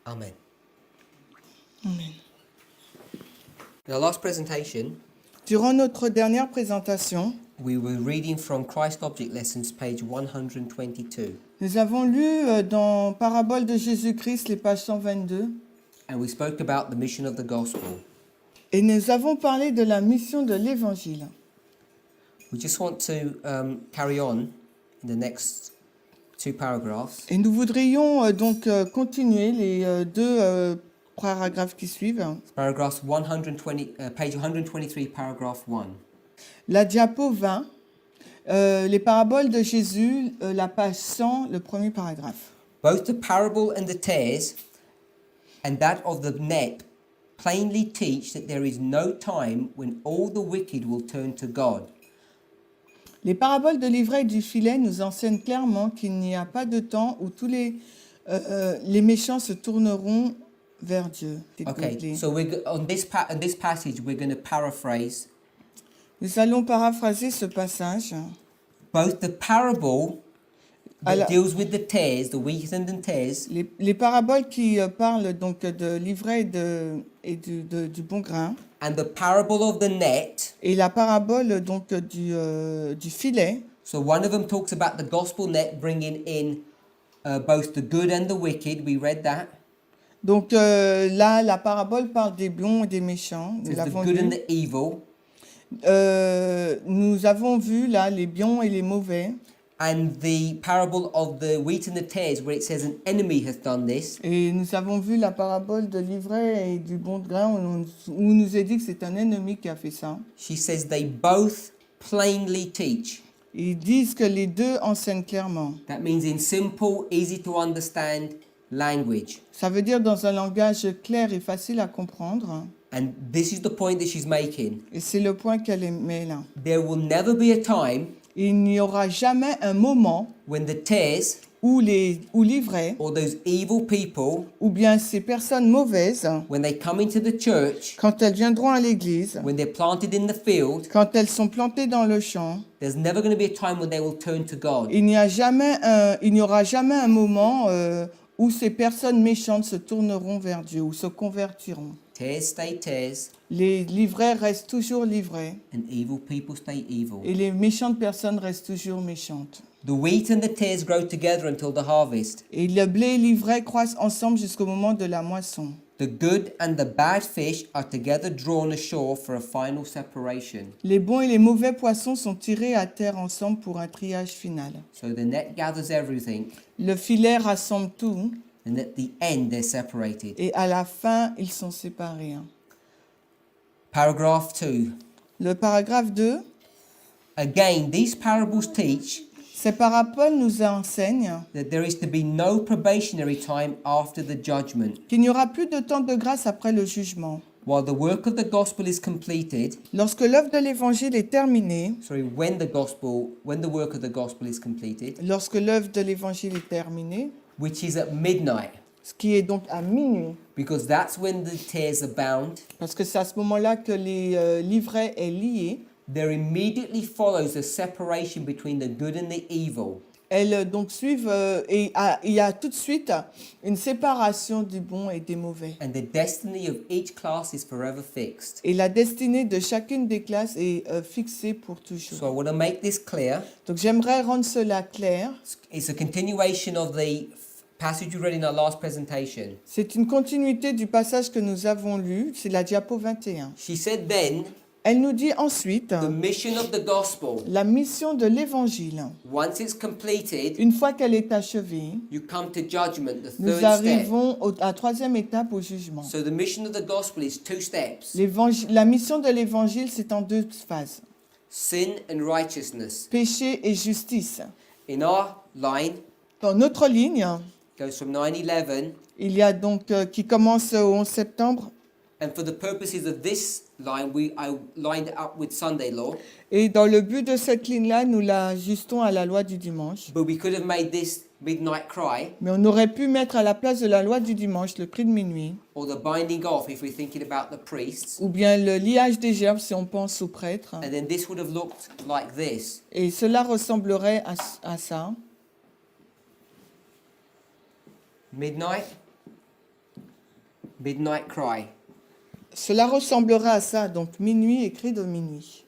Amen. Amen. In our last presentation, Durant notre dernière présentation, we were reading from Christ Object Lessons, page 122. nous avons lu dans Parabole de Jésus-Christ, les pages 122, And we spoke about the mission of the gospel. et nous avons parlé de la mission de l'Évangile. We just want to carry on in the next two paragraphs. Et nous voudrions donc continuer les deux paragraphes qui suivent. Paragraph 120, page 123, paragraph 1. La diapo 20, les paraboles de Jésus, la page 100, le premier paragraphe. Both the parable and the tares and that of the net plainly teach that there is no time when all the wicked will turn to God. Les paraboles de l'ivraie et du filet nous enseignent clairement qu'il n'y a pas de temps où tous les méchants se tourneront vers Dieu. Okay, so on this passage we're going to paraphrase. Nous allons paraphraser ce passage. Both the parable that Alors, deals with the tares, the wheat and the tares, les paraboles qui parlent donc de l'ivraie et du bon grain, and the parable of the net. et la parabole donc du filet. So one of them talks about the gospel net bringing in both the good and the wicked. We read that. Donc là, la parabole parle des bons et des méchants. Nous There's the l'avons good vu. and the evil. Nous avons vu là les bons et les mauvais. And the parable of the wheat and the tares, where it says an enemy has done this. Et nous avons vu la parabole de l'ivraie et du bon grain où on nous a dit que c'est un ennemi qui a fait ça. She says they both plainly teach. Ils disent que les deux enseignent clairement. That means in simple, easy to understand language. Ça veut dire dans un langage clair et facile à comprendre. And this is the point that she's making. Et c'est le point qu'elle met là. There will never be a time Il n'y aura jamais un moment when the tares où l'ivraie, or those evil people, ou bien ces personnes mauvaises, when they come into the church, quand elles viendront à l'église, when they're planted in the field, quand elles sont plantées dans le champ, there's never going to be a time when they will turn to God. il n'y aura jamais un moment où ces personnes méchantes se tourneront vers Dieu ou se convertiront. Tares stay tares, Les livraies restent toujours livraies and evil people stay evil. et les méchantes personnes restent toujours méchantes. The wheat and the tares grow together until the harvest. Et le blé et l'ivraie croissent ensemble jusqu'au moment de la moisson. The good and the bad fish are together drawn ashore for a final separation. Les bons et les mauvais poissons sont tirés à terre ensemble pour un triage final. So the net gathers everything, Le filet rassemble tout and at the end they're separated. et à la fin, ils sont séparés. Paragraph 2. Le paragraphe 2, Again, these parables teach ces paraboles nous enseignent that there is to be no probationary time after the judgment. qu'il n'y aura plus de temps de grâce après le jugement. While the work of the gospel is completed, Lorsque l'œuvre de l'Évangile est terminée, when the work of the gospel is completed, lorsque l'œuvre de l'Évangile est terminée, which is at midnight, ce qui est donc à minuit, because that's when the tares are bound, parce que c'est à ce moment-là que l'ivraie est liée, there immediately follows a separation between the good and the evil. elles donc suivent et il y a tout de suite une séparation du bon et des mauvais. And the destiny of each class is forever fixed. Et la destinée de chacune des classes est fixée pour So I toujours. want to make this clear. Donc j'aimerais rendre cela clair. It's a continuation of the passage we read in our last presentation. C'est une continuité du passage que nous avons lu, c'est la diapo 21. She said then, Elle nous dit ensuite the mission of the gospel, la mission de l'Évangile. once it's completed, Une fois qu'elle est achevée, you come to judgment, the nous third step. arrivons à la troisième étape, au jugement. So the mission of the gospel is two steps: La mission de l'Évangile, c'est en deux phases. sin and righteousness. Péché et justice. In our line, Dans notre ligne, goes from 9/11, il y a donc qui commence au 11 septembre. and for the purposes of this line, I lined it up with Sunday law. Et dans le but de cette ligne-là, nous l'ajustons à la loi du dimanche. But we could have made this midnight cry, Mais on aurait pu mettre à la place de la loi du dimanche le cri de minuit, or the binding off if we're thinking about the priests. ou bien le liage des gerbes si on pense aux prêtres. And then this would have looked like this. Et cela ressemblerait à ça. Midnight, midnight cry. Cela ressemblera à ça, donc minuit et cri de minuit.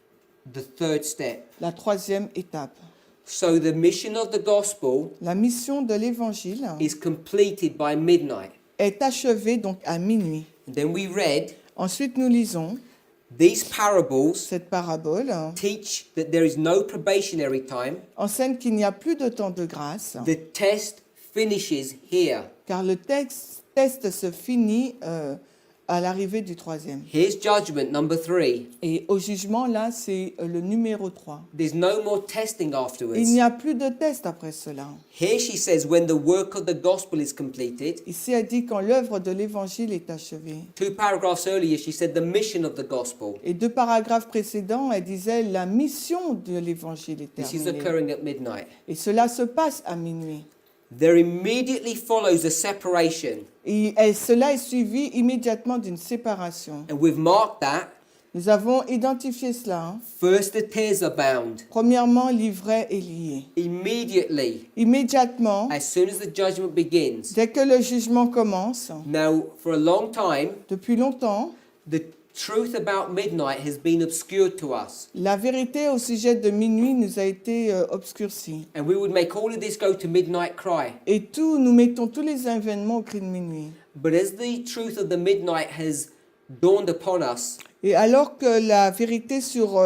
The third step. La troisième étape. So the mission of the gospel La mission de l'évangile is completed by midnight. est achevée donc à minuit. And then we read, Ensuite, nous lisons these parables cette parabole teach that there is no probationary time. enseigne qu'il n'y a plus de temps de grâce, The test finishes here. car le test se finit à l'arrivée du troisième. Here's judgment number 3. Et au jugement, là, c'est le numéro 3. There's no more testing Il afterwards. n'y a plus de test après cela. Here she says, when the work of the gospel is completed. Ici, elle dit quand l'œuvre de l'évangile est achevée. 2 paragraphs earlier, she said the mission of the gospel. Et 2 paragraphes précédents, elle disait la mission de l'évangile est This is terminée. occurring at midnight. Et cela se passe à minuit. There immediately follows a separation. Cela est suivi immédiatement d'une séparation. And we've marked that. Nous avons identifié cela. First, the tears are bound. Premièrement, l'ivraie est liée. Immediately, Immédiatement, as soon as the judgment begins. dès que le jugement commence, Now, for a long time, depuis longtemps, the truth about midnight has been obscured to us. la vérité au sujet de minuit nous a été obscurcie. And we would make all of this go to midnight cry. Et nous mettons tous les événements au cri de minuit. But as the truth of the midnight has dawned upon us, Et alors que la vérité sur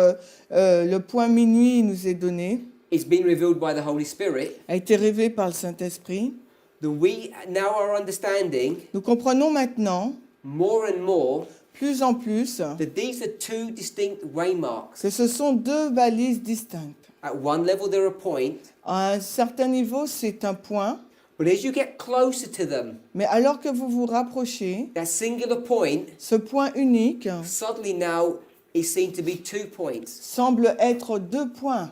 le point minuit nous est donnée, it's been revealed by the Holy Spirit, a été révélée par le Saint-Esprit, then we now are understanding nous comprenons maintenant, more and more plus en plus, that these are two distinct waymarks. que ce sont 2 balises distinctes. At one level, they're a point, À un certain niveau, c'est un point, but as you get closer to them, mais alors que vous vous rapprochez, that singular point ce point unique suddenly now is seen to be 2 points. semble être 2 points.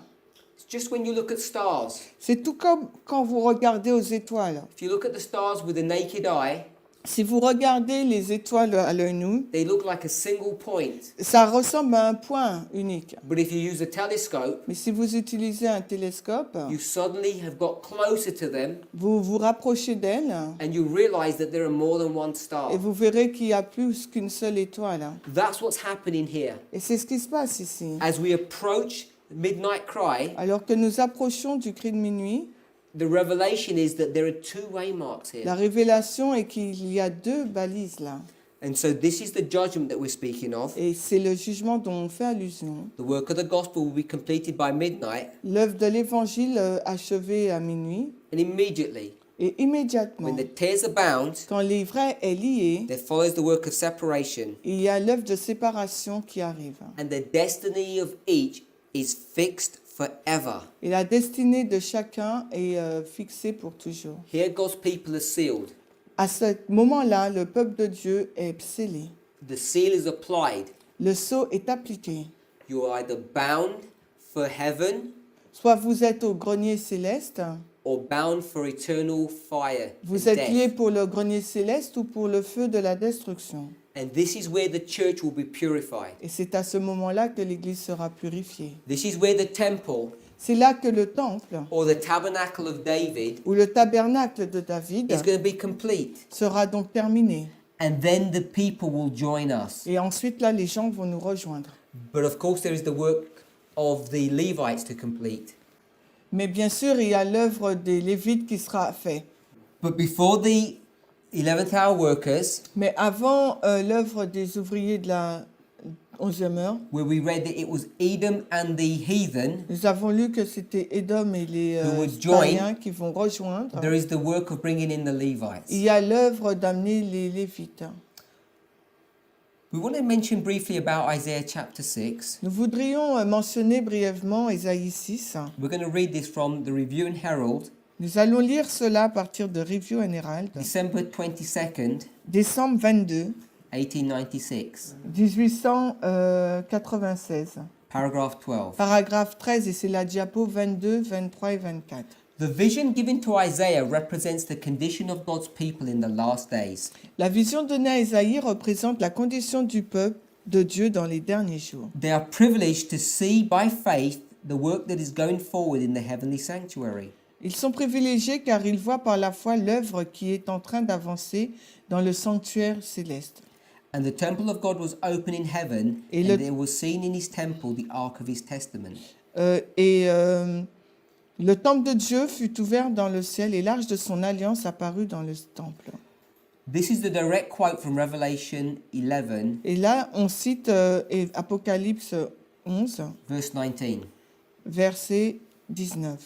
It's just when you look at stars. C'est tout comme quand vous regardez aux étoiles. If you look at the stars with a naked eye, Si vous regardez les étoiles à l'œil nu, they look like a single point. ça ressemble à un point unique. But if you use a telescope, Mais si vous utilisez un télescope, you suddenly have got closer to them vous vous rapprochez d'elles and you realize that there are more than one star. et vous verrez qu'il y a plus qu'une seule étoile. That's what's happening here. Et c'est ce qui se passe ici. As we approach midnight cry, Alors que nous approchons du cri de minuit, the revelation is that there are 2 waymarks la here. révélation est qu'il y a 2 balises là. And so this is the judgment that we're speaking of. Et c'est le jugement dont on fait allusion. The work of the gospel will be completed by midnight, L'œuvre de l'évangile achevée à minuit. and immediately, Et immédiatement, when the tears are bound, quand l'ivraie est liée, there follows the work of separation, il y a l'œuvre de séparation qui arrive. and the destiny of each is fixed forever. Et la destinée de chacun est fixée pour toujours. Here God's people are sealed. À ce moment-là, le peuple de Dieu est scellé. The seal is applied. Le sceau est appliqué. You are either bound for heaven Soit vous êtes au grenier céleste, or bound for eternal fire vous and êtes lié death. pour le grenier céleste ou pour le feu de la destruction. And this is where the church will be purified. Et c'est à ce moment-là que l'Église sera purifiée. This is where the temple C'est là que le temple or the tabernacle of David ou le tabernacle de David is going to be complete. sera donc terminé. And then the people will join us. Et ensuite, là, les gens vont nous rejoindre. But of course, there is the work of the Levites to complete. Mais bien sûr, il y a l'œuvre des Lévites qui sera faite. But before the 11th hour workers, Mais avant l'œuvre des ouvriers de la 11e heure, where we read that it was Edom and the heathen, nous avons lu que c'était Édom et les Who would join. païens qui vont rejoindre. there is the work of bringing in the Il Levites. y a l'œuvre d'amener les Lévites. We want to mention briefly about Isaiah chapter 6. Nous voudrions mentionner brièvement Ésaïe 6. We're going to read this from the Review and Herald, Nous allons lire cela à partir de Review and Herald, December 22nd, décembre 22, 1896, 1896, paragraph 12. paragraphe 13, et c'est la diapo 22, 23 et 24. The vision given to Isaiah represents the condition of God's people in the last days. La vision donnée à Ésaïe représente la condition du peuple de Dieu dans les derniers jours. They are privileged to see by faith the work that is going forward in the heavenly sanctuary. Ils sont privilégiés car ils voient par la foi l'œuvre qui est en train d'avancer dans le sanctuaire céleste. And the temple of God was open in heaven, Et and le- there was seen in his temple the ark of his testament. Le temple de Dieu fut ouvert dans le ciel et l'arche de son alliance apparut dans le temple. This is the direct quote from Revelation 11, Et là, on cite Apocalypse 11, verse 19. verset 19.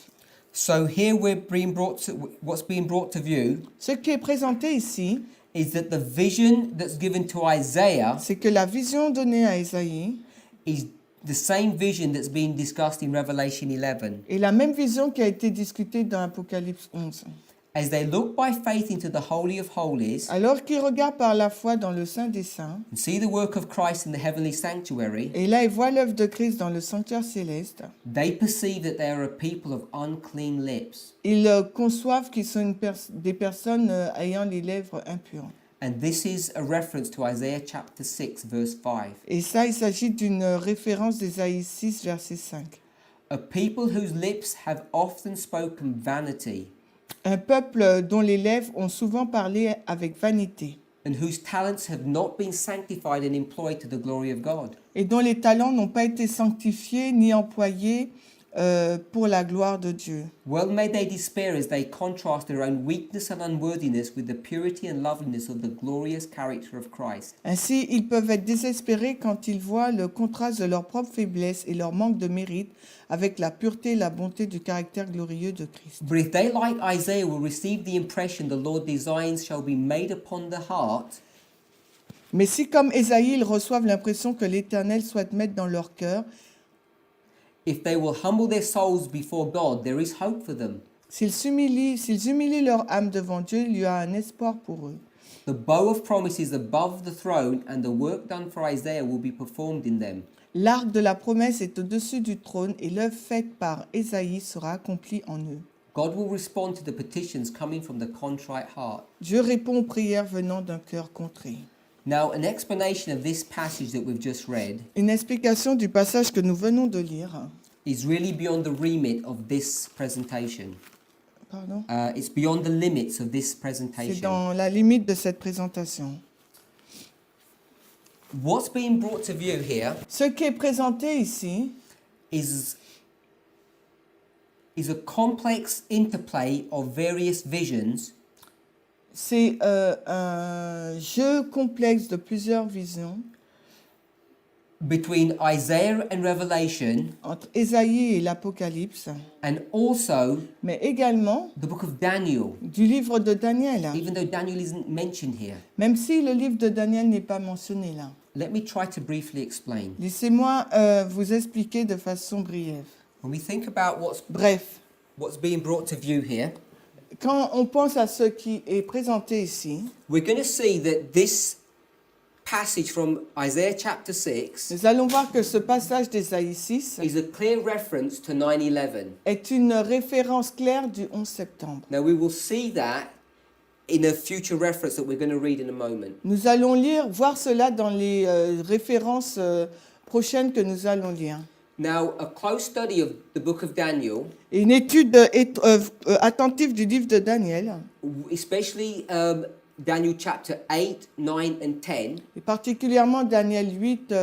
So here what's being brought to view Ce qui est présenté ici, is that the vision that's given to Isaiah c'est que la vision donnée à Ésaïe is the same vision that's being discussed in Revelation 11. est la même vision qui a été discutée dans Apocalypse 11. As they look by faith into the Holy of Holies Alors qu'ils regardent par la foi dans le Saint des Saints, and see the work of Christ in the heavenly sanctuary, et là ils voient l'œuvre de Christ dans le sanctuaire céleste, they perceive that they are a people of unclean lips. ils conçoivent qu'ils sont des personnes ayant les lèvres impures. And this is a reference to Isaiah chapter 6, verse 5. Et ça, il s'agit d'une référence d'Ésaïe 6, verset 5. A people whose lips have often spoken vanity Un peuple dont les lèvres ont souvent parlé avec vanité and whose talents have not been sanctified and employed to the glory of God. et dont les talents n'ont pas été sanctifiés ni employés pour la gloire de Dieu. Well may they despair as they contrast their own weakness and unworthiness with the purity and loveliness of the glorious character of Christ. Ainsi, ils peuvent être désespérés quand ils voient le contraste de leur propre faiblesse et leur manque de mérite avec la pureté et la bonté du caractère glorieux de Christ. But if they, like Isaiah, will receive the impression the Lord designs shall be made upon the heart, Mais si, comme Ésaïe, ils reçoivent l'impression que l'Éternel souhaite mettre dans leur cœur, if they will humble their souls before God, there is hope for them. s'ils humilient leur âme devant Dieu, il y a un espoir pour eux. The bow of promise is above the throne, and the work done for Isaiah will be performed in them. L'arc de la promesse est au-dessus du trône et l'œuvre faite par Ésaïe sera accomplie en eux. God will respond to the petitions coming from the contrite heart. Dieu répond aux prières venant d'un cœur contré. Now, an explanation of this passage that we've just read Une explication du passage que nous venons de lire. is really beyond the remit of this presentation. Pardon? It's beyond the limits of this C'est presentation. dans la limite de cette présentation. What's being brought to view here Ce qui est présenté ici, is a complex interplay of various visions c'est un jeu complexe de plusieurs visions between Isaiah and Revelation, entre Ésaïe et l'Apocalypse, and also mais également the book of Daniel, du livre de Daniel, even though Daniel isn't mentioned here. même si le livre de Daniel n'est pas mentionné là. Let me try to briefly explain. Laissez-moi vous expliquer de façon briève. When we think about Bref, what's being brought to view here, quand on pense à ce qui est présenté ici, we're going to see that this passage from Isaiah chapter 6 nous allons voir que ce passage d'Ésaïe 6 is a clear reference to 9/11. est une référence claire du 11 septembre. Now we will see that in a future reference that we're going to read in a moment. Nous allons voir cela dans les références prochaines que nous allons lire. Now, a close study of the book of Daniel, Et une étude attentive du livre de Daniel, especially Daniel chapter 8, 9 and 10, et particulièrement Daniel 8,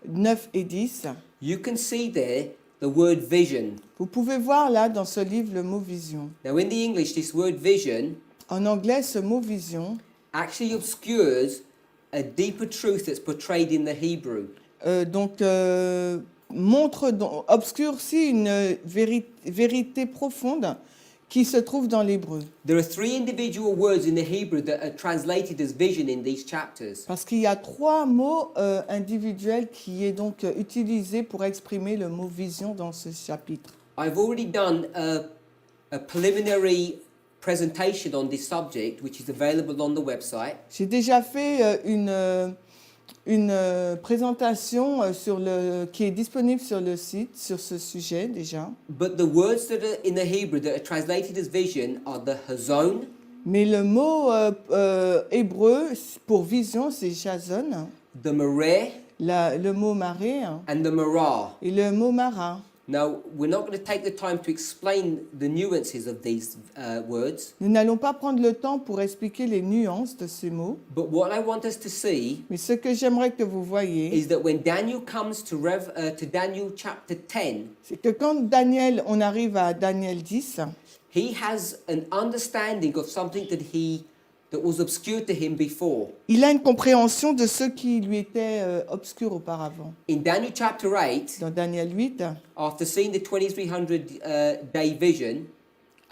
9 et 10, you can see there the word vision. vous pouvez voir là dans ce livre le mot vision. Now, in the English, this word vision En anglais, ce mot vision actually obscures a deeper truth that's portrayed in the Hebrew. Obscurcit une vérité profonde qui se trouve dans l'hébreu. There are three individual words in the Hebrew that are translated as vision in these chapters. Parce qu'il y a 3 mots individuels qui est donc utilisé pour exprimer le mot vision dans ce chapitre. I've already done a preliminary presentation on this subject, which is available on the website. J'ai déjà fait une présentation qui est disponible sur le site sur ce sujet déjà. But the words that are in the Hebrew that are translated as vision are the hazon, Mais le mot hébreu pour vision, c'est chazon, the mareh, le mot marée and the marah. et le mot mara. Now, we're not going to take the time to explain the nuances of these words, Nous n'allons pas prendre le temps pour expliquer les nuances de ces mots, but what I want us to see mais ce que j'aimerais que vous voyez, is that when Daniel comes to Daniel chapter 10, c'est que quand Daniel, on arrive à Daniel 10, he has an understanding of something that was obscure to him before. il a une compréhension de ce qui lui était obscur auparavant. In Daniel chapter 8, Dans Daniel 8, after seeing the 2300 day vision,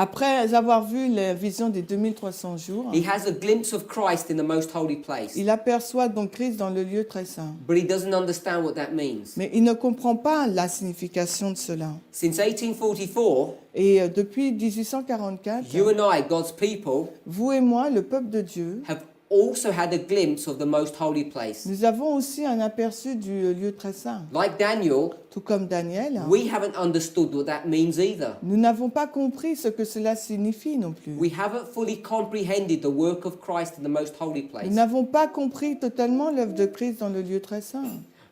après avoir vu la vision des 2300 jours, he has a glimpse of Christ in the most holy place. il aperçoit donc Christ dans le lieu très saint. But he doesn't understand what that means. Mais il ne comprend pas la signification de cela. Since 1844, Et depuis 1844, you and I, God's people, vous et moi, le peuple de Dieu, have also had a glimpse of the most holy place. nous avons aussi un aperçu du lieu très saint. Like Daniel, Tout comme Daniel, we haven't understood what that means either. nous n'avons pas compris ce que cela signifie non plus. We haven't fully comprehended the work of Christ in the most holy Nous place. n'avons pas compris totalement l'œuvre de Christ dans le lieu très saint.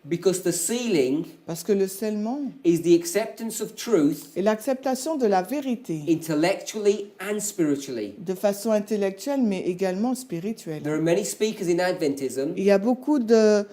Because the sealing Parce que le scellement is the acceptance of truth est l'acceptation de la vérité intellectually and spiritually. de façon intellectuelle mais également spirituelle. There are many speakers in Adventism Il y a beaucoup de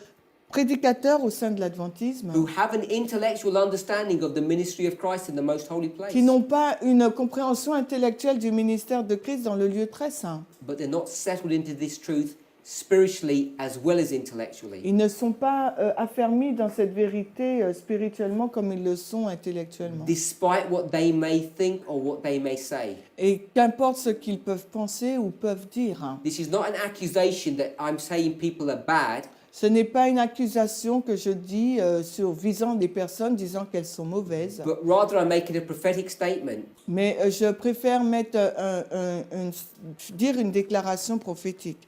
prédicateurs au sein de l'adventisme who have an intellectual understanding of the ministry of Christ in the most holy place, qui n'ont pas une compréhension intellectuelle du ministère de Christ dans le lieu très saint. but they're not settled into this truth spiritually as well as intellectually. Ils ne sont pas affermis dans cette vérité spirituellement comme ils le sont intellectuellement. Despite what they may think or what they may say. Et qu'importe ce qu'ils peuvent penser ou peuvent dire. This is not an accusation that I'm saying people are bad. Ce n'est pas une accusation que je dis visant des personnes disant qu'elles sont mauvaises, But rather, I make it a prophetic statement mais je préfère mettre dire une déclaration prophétique.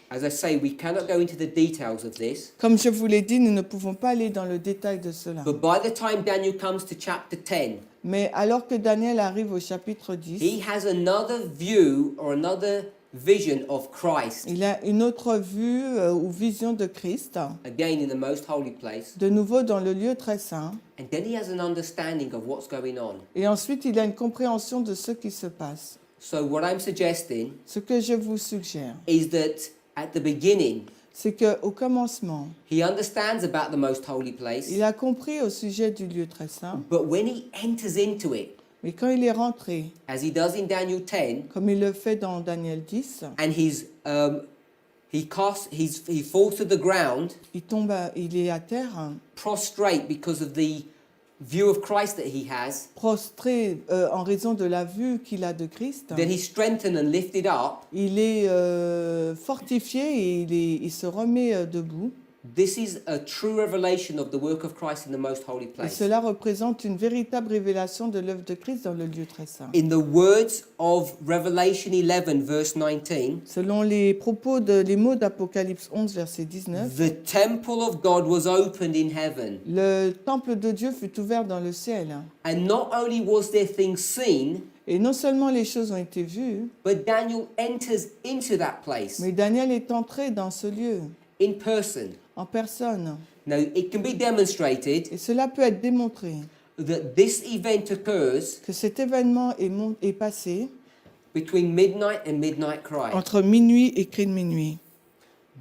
As I say, we cannot go into the details of this, Comme je vous l'ai dit, nous ne pouvons pas aller dans le détail de cela. but by the time Daniel comes to chapter 10, Mais alors que Daniel arrive au chapitre 10, he has another view or another vision of Christ, il a une autre vue ou vision de Christ, again in the most holy place, de nouveau dans le lieu très saint. and then he has an understanding of what's going on. Et ensuite, il a une compréhension de ce qui se passe. So what I'm suggesting Ce que je vous suggère, is that at the beginning, c'est qu'au commencement, he understands about the most holy place, il a compris au sujet du lieu très saint, but when he enters into it, mais quand il est rentré, as he does in Daniel 10, comme il le fait dans Daniel 10, and he falls to the ground, il est à terre, prostrate because of the view of Christ that he has, prostré en raison de la vue qu'il a de Christ. then he's strengthened and lifted up. Il est fortifié et il se remet debout. This is a true revelation of the work of Christ in the most holy Et place. cela représente une véritable révélation de l'œuvre de Christ dans le lieu très saint. In the words of Revelation 11, verse 19, Selon les les mots d'Apocalypse 11, verset 19, the temple of God was opened in heaven, le temple de Dieu fut ouvert dans le ciel. and not only was there things seen, Et non seulement les choses ont été vues, but Daniel enters into that place mais Daniel est entré dans ce lieu in person. en personne. Now, it can be demonstrated Et cela peut être démontré that this event occurs que cet événement est passé between midnight and midnight cry. entre minuit et cri de minuit.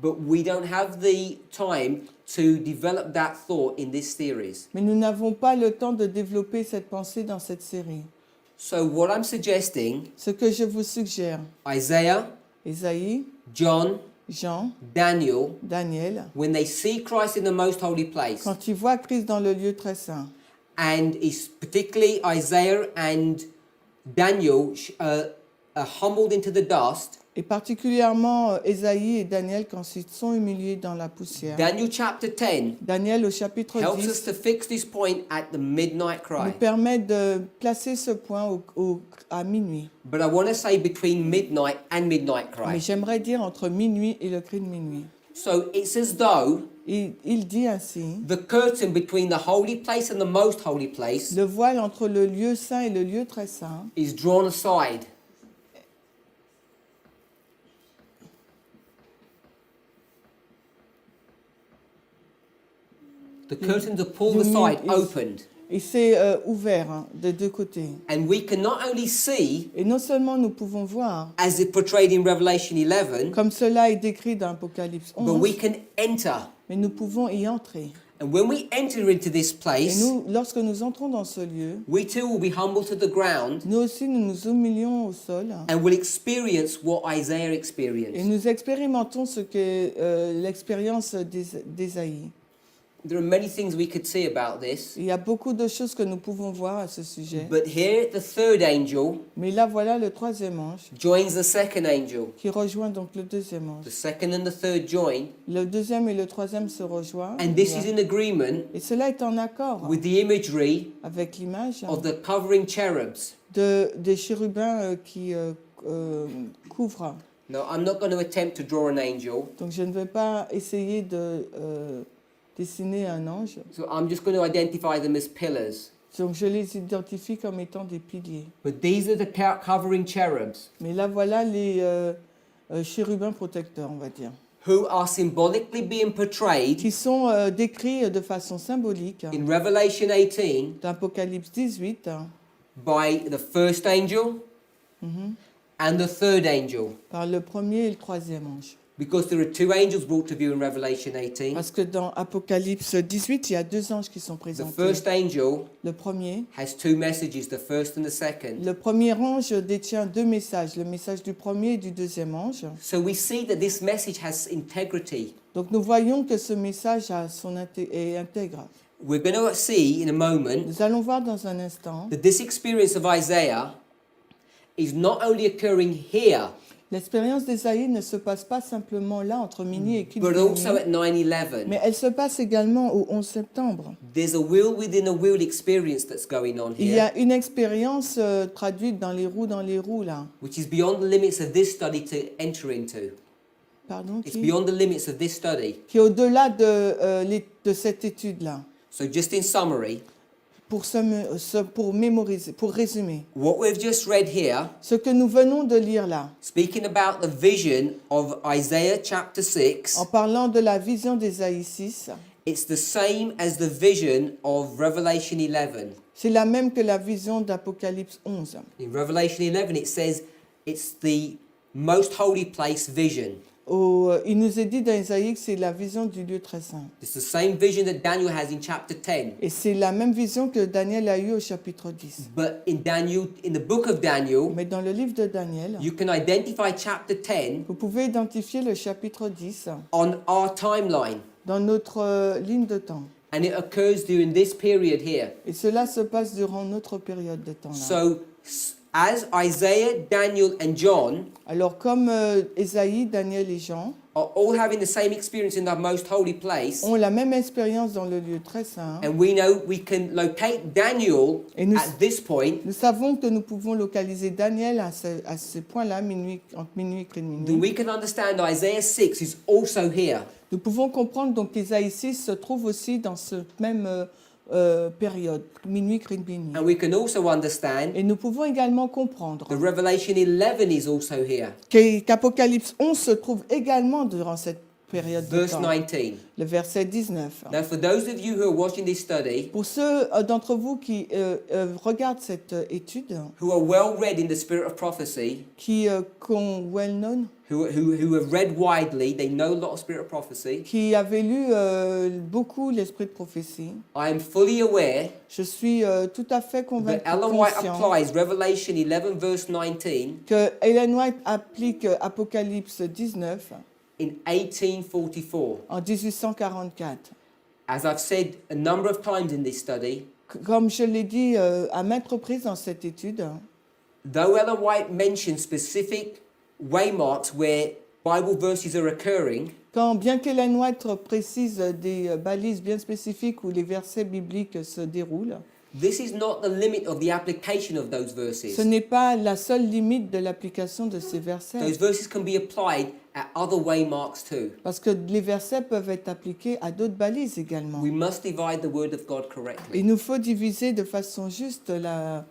But we don't have the time to develop that thought in this series. Mais nous n'avons pas le temps de développer cette pensée dans cette série. So what I'm suggesting, Ce que je vous suggère, Isaiah, Ésaïe, John, Jean, Daniel, Daniel, when they see Christ in the most holy place, quand ils voient Christ dans le lieu très saint, and it's particularly Isaiah and Daniel are humbled into the dust, et particulièrement Ésaïe et Daniel quand ils sont humiliés dans la poussière. Daniel chapter 10 Daniel au chapitre helps us 10 to fix this point at the midnight cry. nous permet de placer ce point à minuit. But I want to say between midnight and midnight Mais cry. j'aimerais dire entre minuit et le cri de minuit. So it's as though Il dit ainsi, the curtain between the holy place and the most holy place le voile entre le lieu saint et le lieu très saint is drawn aside. The curtains are pulled aside, opened. Et c'est ouvert hein, des deux côtés. And we can not only see, Et non seulement nous pouvons voir, as it portrayed in Revelation 11, comme cela est décrit dans Apocalypse but we 11, can enter. mais nous pouvons y entrer. And when we enter into this Et place, nous, lorsque nous entrons dans ce lieu, we too will be humble to the ground nous aussi nous nous humilions au sol and will experience what Isaiah et experienced. nous expérimentons ce que l'expérience d'Ésaïe. There are many things we could see about this, Il y a beaucoup de choses que nous pouvons voir à ce sujet. but here the third angel Mais là, voilà le troisième ange joins the second angel. qui rejoint donc le deuxième The ange. second and the third join, Le deuxième et le troisième se rejoignent. and this is in agreement Et cela est en accord with the imagery avec l'image of the covering cherubs. des chérubins qui couvrent. Now, I'm not going to attempt to draw an angel, Donc je ne vais pas essayer de dessiner un ange. so I'm just going to identify them as pillars. Donc je les identifie comme étant des piliers. But these are the covering cherubs Mais là, voilà les chérubins protecteurs, on va dire, who are symbolically being portrayed qui sont décrits de façon symbolique in Revelation 18 dans Apocalypse 18 by the first angel and the third angel. par le premier et le troisième ange. Because there are two angels brought to view in Revelation 18. Parce que dans Apocalypse 18, il y a deux anges qui sont The présentés. first angel Le premier, has two messages, the first and the second. le premier ange détient deux messages, le message du premier et du deuxième ange. So we see that this message has integrity. Donc nous voyons que ce message a est intègre. We're going to see in a moment Nous allons voir dans un instant, that this experience of Isaiah is not only occurring here, l'expérience d'Ésaïe ne se passe pas simplement là, entre minuit et but minuit, also at 9/11. mais elle se passe également au 11 septembre. There's a will within a will experience that's going on Il y here, a une expérience traduite dans les roues là. which is beyond the limits of this study to enter into. Pardon, It's qui beyond the limits of this study. est au-delà de cette étude-là. So just in summary, Pour mémoriser, pour résumer, what we've just read here, ce que nous venons de lire là, speaking about the vision of Isaiah chapter 6, en parlant de la vision d'Ésaïe 6, it's the same as the vision of Revelation 11. c'est la même que la vision d'Apocalypse 11. In Revelation 11, it says it's the most holy place vision. Il nous est dit dans Ésaïe que c'est la vision du lieu très saint. It's the same vision that Daniel has in chapter 10. Et c'est la même vision que Daniel a eue au chapitre 10. But in the book of Daniel, Mais dans le livre de Daniel, you can identify chapter 10 vous pouvez identifier le chapitre 10 on our timeline. dans notre ligne de temps. And it occurs during this period here. Et cela se passe durant notre période de temps là. So, as Isaiah, Daniel, and John Alors comme Ésaïe, Daniel et Jean are all having the same experience in the most holy place, ont la même expérience dans le lieu très saint, and we know we can locate Daniel Et nous- at this point, nous savons que nous pouvons localiser Daniel à ce point-là, entre minuit et then minuit. we can understand Isaiah 6 is also here. Nous pouvons comprendre donc qu'Ésaïe 6 se trouve aussi dans cette même période, minuit et minuit. And we can also understand Et nous pouvons également comprendre the Revelation 11 is also here. qu'Apocalypse 11 se trouve également durant cette période de Verse temps. 19. Le verset 19. Now, for those of you who are watching this study, Pour ceux d'entre vous qui regardent cette étude, who are well read in the spirit of prophecy, qui sont well known, who have read widely, they know a lot of spirit of prophecy, qui avaient lu beaucoup l'esprit de prophétie, I am fully aware je suis tout à fait that convaincu, Ellen White conscient applies Revelation 11 verse 19 que Ellen White applique Apocalypse 19 in 1844. en 1844. As I've said a number of times in this study, Comme je l'ai dit à maintes reprises dans cette étude, though Ellen White mentions specific waymarks where Bible verses are occurring, bien qu'Ellen White précise des balises bien spécifiques où les versets bibliques se déroulent, this is not the limit of the application of those ce verses. n'est pas la seule limite de l'application de ces versets, Those verses can be applied at other waymarks too. parce que les versets peuvent être appliqués à d'autres balises également. We must divide the word of God correctly. Il nous faut diviser de façon juste la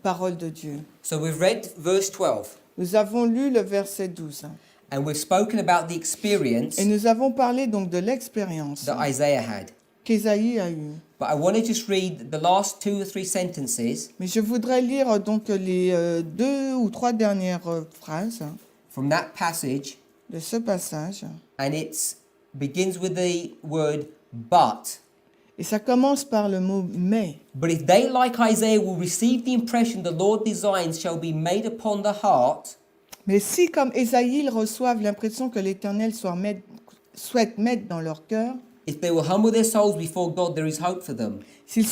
parole de Dieu. So we've read verse 12 Nous avons lu le verset 12 and we've spoken about the experience et nous avons parlé donc de l'expérience that Isaiah had. qu'Ésaïe a eue. But I want to just read the last 2 or 3 sentences Mais je voudrais lire donc les 2 ou 3 dernières phrases from that passage, de ce passage. and it begins with the word but. Et ça commence par le mot mais. But if they, like Isaiah, will receive the impression the Lord designs shall be made upon the heart, Mais si, comme Ésaïe, ils reçoivent l'impression que l'Éternel souhaite mettre dans leur cœur, if they will humble their souls before God, there is hope for them. s'ils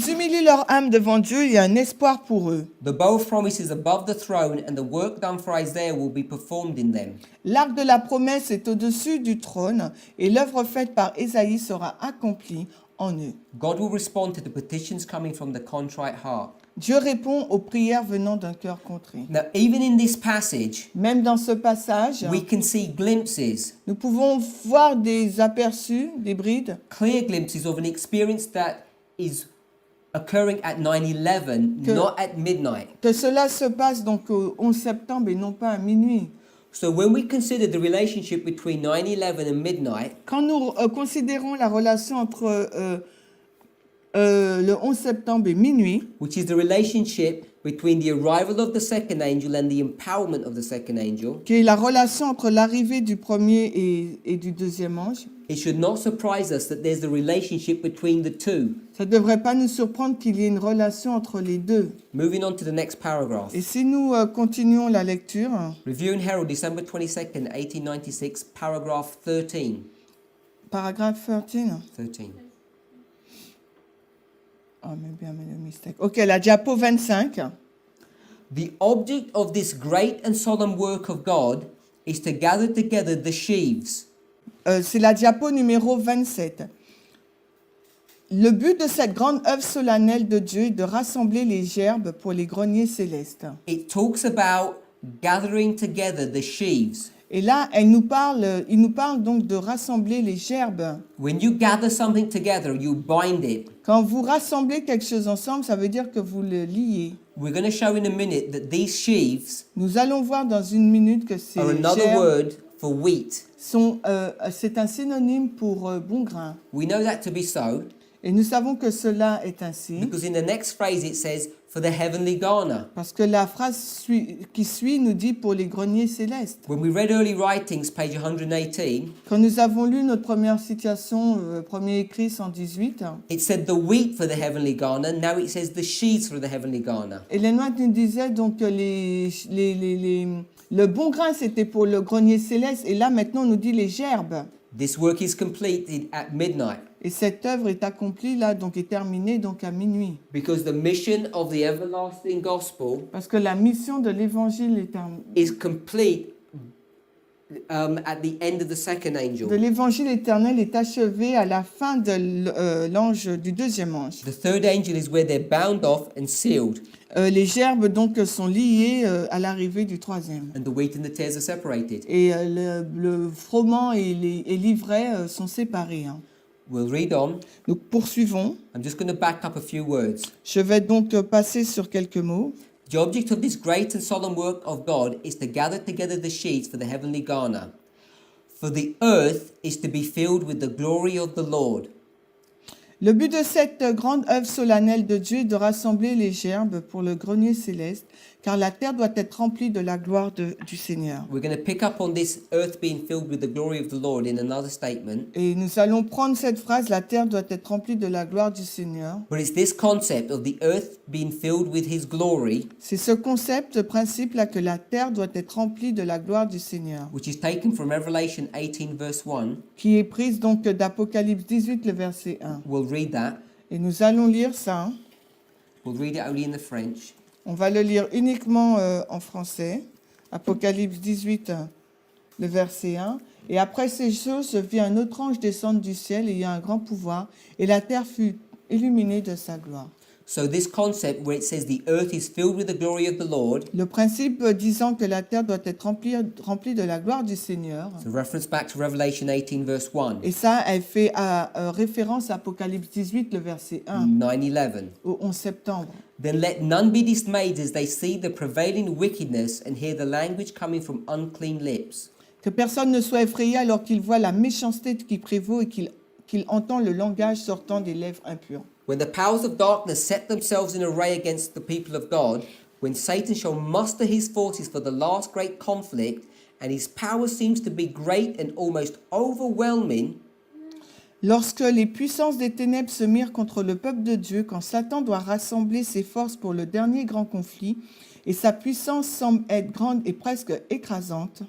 humilient leur âme devant Dieu, il y a un espoir pour eux. The bow of promise is above the throne, and the work done for Isaiah will be performed in them. L'arc de la promesse est au-dessus du trône, et l'œuvre faite par Ésaïe sera accomplie en eux. God will respond to the petitions coming from the contrite heart. Dieu répond aux prières venant d'un cœur contrit. Now, even in this passage, Même dans ce passage, we can see glimpses, nous pouvons voir des aperçus, des brides, clear glimpses of an experience that is occurring at 9/11, Que- not at midnight. que cela se passe donc au 11 septembre et non pas à minuit. So when we consider the relationship between 9/11 and midnight, Quand nous considérons la relation entre le 11 septembre et minuit, which is the relationship between the arrival of the second angel and the empowerment of the second angel, qui est la relation entre l'arrivée du premier et du deuxième ange, it should not surprise us that there's a relationship between the two. ça ne devrait pas nous surprendre qu'il y ait une relation entre les deux. Moving on to the next paragraph. Et si nous continuons la lecture, Review and Herald, December 22nd, 1896, paragraph 13. paragraphe 13. 13. Oh, maybe I made a mistake. Ok, la diapo 25. The object of this great and solemn work of God is to gather together the sheaves. C'est la diapo numéro 27. Le but de cette grande œuvre solennelle de Dieu est de rassembler les gerbes pour les greniers célestes. It talks about gathering together the sheaves. Et là, il nous parle donc de rassembler les gerbes. When you gather something together, you bind it. Quand vous rassemblez quelque chose ensemble, ça veut dire que vous le liez. We're going to show in a minute that these sheaves Nous allons voir dans une minute que ces are another gerbes word for wheat. c'est un synonyme pour bon grain. We know that to be so Et nous savons que cela est ainsi, because in the next phrase it says, for the heavenly garner. parce que la phrase qui suit nous dit pour les greniers célestes. When we read early writings, page 118, Quand nous avons lu notre première citation, premier écrit 118, it said the wheat for the heavenly garner. Now it says the sheaves for the heavenly garner. Ellen White nous disait donc que le bon grain c'était pour le grenier céleste, et là maintenant on nous dit les gerbes. This work is completed at midnight Et cette œuvre est accomplie là, donc est terminée donc à minuit. because the mission of the everlasting gospel Parce que la mission de l'évangile is complete at the end of the second angel. de l'évangile éternel est achevée à la fin de l'ange du deuxième ange. The third angel is where they're bound off and sealed, Les gerbes donc sont liées à l'arrivée du troisième. and the wheat and the tares are separated. Et le froment et l'ivraie sont séparés. Hein. We'll read on. Donc poursuivons. I'm just going to back up a few words. Je vais donc passer sur quelques mots. The object of this great and solemn work of God is to gather together the sheaves for the heavenly garner. For the earth is to be filled with the glory of the Lord. Le but de cette grande œuvre solennelle de Dieu est de rassembler les gerbes pour le grenier céleste, car la terre doit être remplie de la gloire du Seigneur. We're going to pick up on this earth being filled with the glory of the Lord in another statement. Et nous allons prendre cette phrase, la terre doit être remplie de la gloire du Seigneur. But it's this concept of the earth being filled with his glory, C'est ce concept, ce principe-là, que la terre doit être remplie de la gloire du Seigneur, which is taken from Revelation 18 verse 1. qui est prise donc d'Apocalypse 18, le verset 1. We'll read that. Et nous allons lire ça. We'll read it only in the French. On va le lire uniquement en français. Apocalypse 18, le verset 1. Et après ces choses, vit un autre ange descendre du ciel ayant un grand pouvoir, et la terre fut illuminée de sa gloire. So this concept where it says the earth is filled with the glory of the Lord, Le principe disant que la terre doit être remplie de la gloire du Seigneur. it's a reference back to Revelation 18 verse 1, Et ça, elle fait référence à Apocalypse 18, le verset 1, 9/11. au 11 septembre. Then let none be dismayed as they see the prevailing wickedness and hear the language coming from unclean lips. Que personne ne soit effrayé alors qu'il voit la méchanceté qui prévaut et qu'il qu'il entend le langage sortant des lèvres impures. When the powers of darkness set themselves in array against the people of God, when Satan shall muster his forces for the last great conflict, and his power seems to be great and almost overwhelming, Lorsque les puissances des ténèbres se mirent contre le peuple de Dieu, quand Satan doit rassembler ses forces pour le dernier grand conflit, et sa puissance semble être grande et presque écrasante,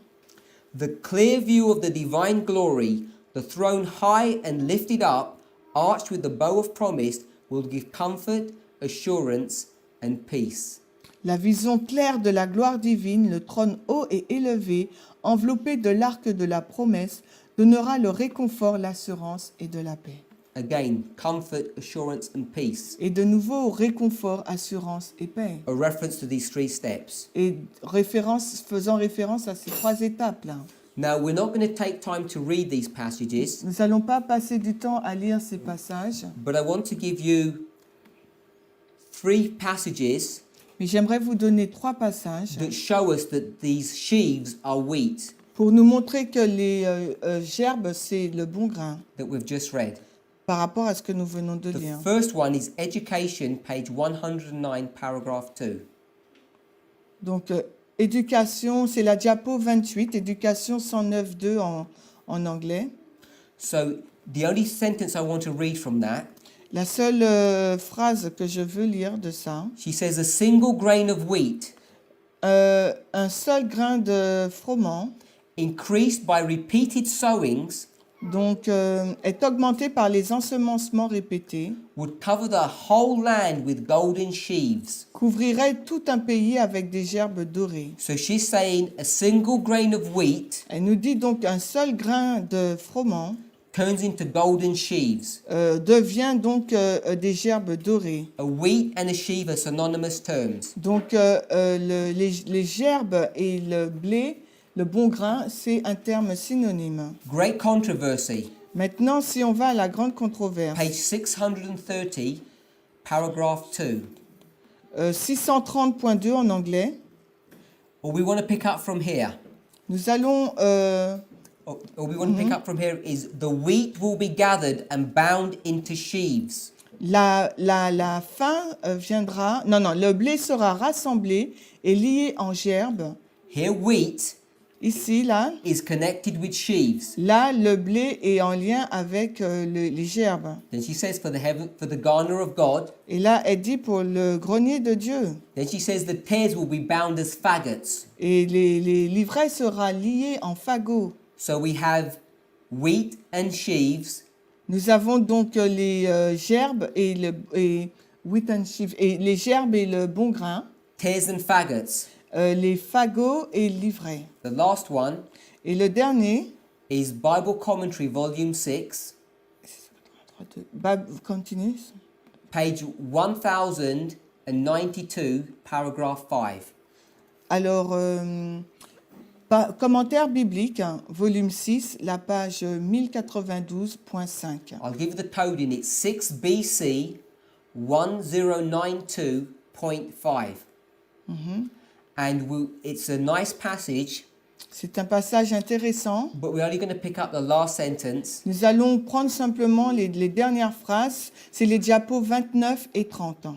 the clear view of the divine glory, the throne high and lifted up, arched with the bow of promise, will give comfort, assurance, and peace. la vision claire de la gloire divine, le trône haut et élevé, enveloppé de l'arc de la promesse, donnera le réconfort, l'assurance et de la paix. Again, comfort, assurance, and peace. Et de nouveau, réconfort, assurance et paix. A reference to these three steps. Et faisant référence à ces trois étapes-là. Now, we're not going to take time to read these passages, Nous n'allons pas passer du temps à lire ces passages, but I want to give you three passages mais j'aimerais vous donner trois passages that show us that these sheaves are wheat pour nous montrer que les gerbes, c'est le bon grain that we've just read. par rapport à ce que nous venons de The lire. first one is Education, page 109, paragraph 2. Donc, éducation, c'est la diapo 28, éducation 109.2 en anglais. So, the only sentence I want to read from that, La seule phrase que je veux lire de ça, she says, a single grain of wheat un seul grain de froment, increased by repeated sowings donc est augmenté par les ensemencements répétés, would cover the whole land with golden sheaves. couvrirait tout un pays avec des gerbes dorées. So she's saying a single grain of wheat Elle nous dit donc un seul grain de froment turns into golden sheaves. devient donc des gerbes dorées. A wheat and a sheaf are synonymous terms. Donc les gerbes et le blé, le bon grain, c'est un terme synonyme. Great controversy. Maintenant, si on va à la grande controverse, Page 630, paragraph 2. 630.2 en anglais, Or we want to pick up from here. nous allons... Or we want to pick up from here is the wheat will be gathered and bound into sheaves. la fin viendra... Non, le blé sera rassemblé et lié en gerbes. Here, wheat Ici, là, is connected with sheaves. là, le blé est en lien avec les gerbes. Then she says for the garner of God. Et là, elle dit pour le grenier de Dieu. Then she says the tares will be bound as faggots. Et les livrets sera lié en fagots. So we have wheat and sheaves, Nous avons donc les gerbes et wheat and sheaf, et les gerbes et le bon grain, tares and faggots. les fagots et livrets. The last one Et le dernier, is Bible Commentary, volume 6, continue. page 1092, paragraph 5. Alors, commentaire biblique, hein, volume 6, la page 1092.5. I'll give you the coding. It's 6 BC 1092.5. And it's a nice passage, C'est un passage intéressant. but we're only going to pick up the last sentence. Nous allons prendre simplement les dernières phrases. C'est les diapos 29 et 30.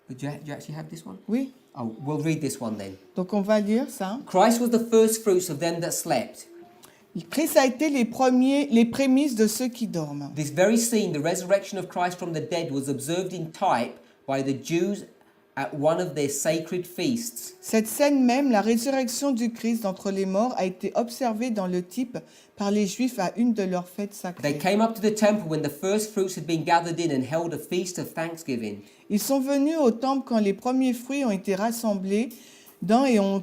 Do you actually have this one? Oui, Oh, we'll read this one then. donc on va lire ça. Christ was the first fruits of them that slept. Christ a été les prémices de ceux qui dorment. This very scene, the resurrection of Christ from the dead, was observed in type by the Jews at one of their sacred feasts. Cette scène même, la résurrection du Christ d'entre les morts, a été observée dans le type par les Juifs à une de leurs fêtes They sacrées. came up to the temple when the first fruits had been gathered in and held a feast of thanksgiving. Ils sont venus au temple quand les premiers fruits ont été rassemblés et ont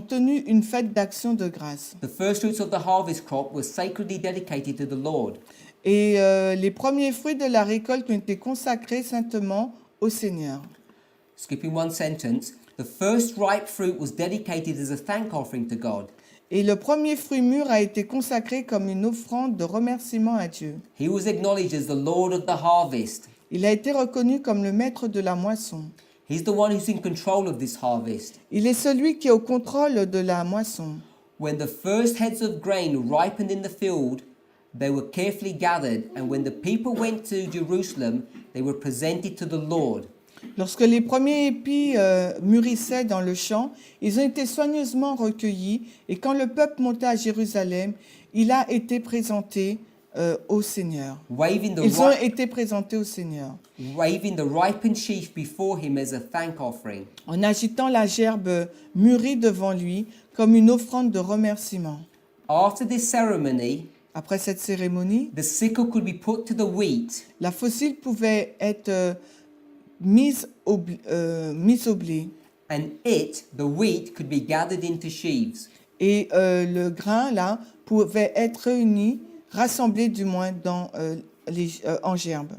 tenu une fête d'action de grâce. The first fruits of the harvest crop was sacredly dedicated to the Lord. Et les premiers fruits de la récolte ont été consacrés saintement au Seigneur. Skipping one sentence, the first ripe fruit was dedicated as a thank offering to God. Et le premier fruit mûr a été consacré comme une offrande de remerciement à Dieu. He was acknowledged as the Lord of the harvest. Il a été reconnu comme le maître de la moisson. He's the one who's in control of this harvest. Il est celui qui est au contrôle de la moisson. When the first heads of grain ripened in the field, They were carefully gathered, and when the people went to Jerusalem, they were presented to the Lord. Lorsque les premiers épis mûrissaient dans le champ, ils ont été soigneusement recueillis, et quand le peuple monta à Jérusalem, il a été présenté au Seigneur. Waving Ils ont the, été présentés au Seigneur. waving the ripened sheaf before him as a thank offering. En agitant la gerbe mûrie devant lui comme une offrande de remerciement. After this ceremony, Après cette cérémonie, the sickle could be put to the wheat, la faucille pouvait être mise au blé and the wheat, could be gathered into sheaves. et le grain là pouvait être réuni, rassemblé du moins en gerbes.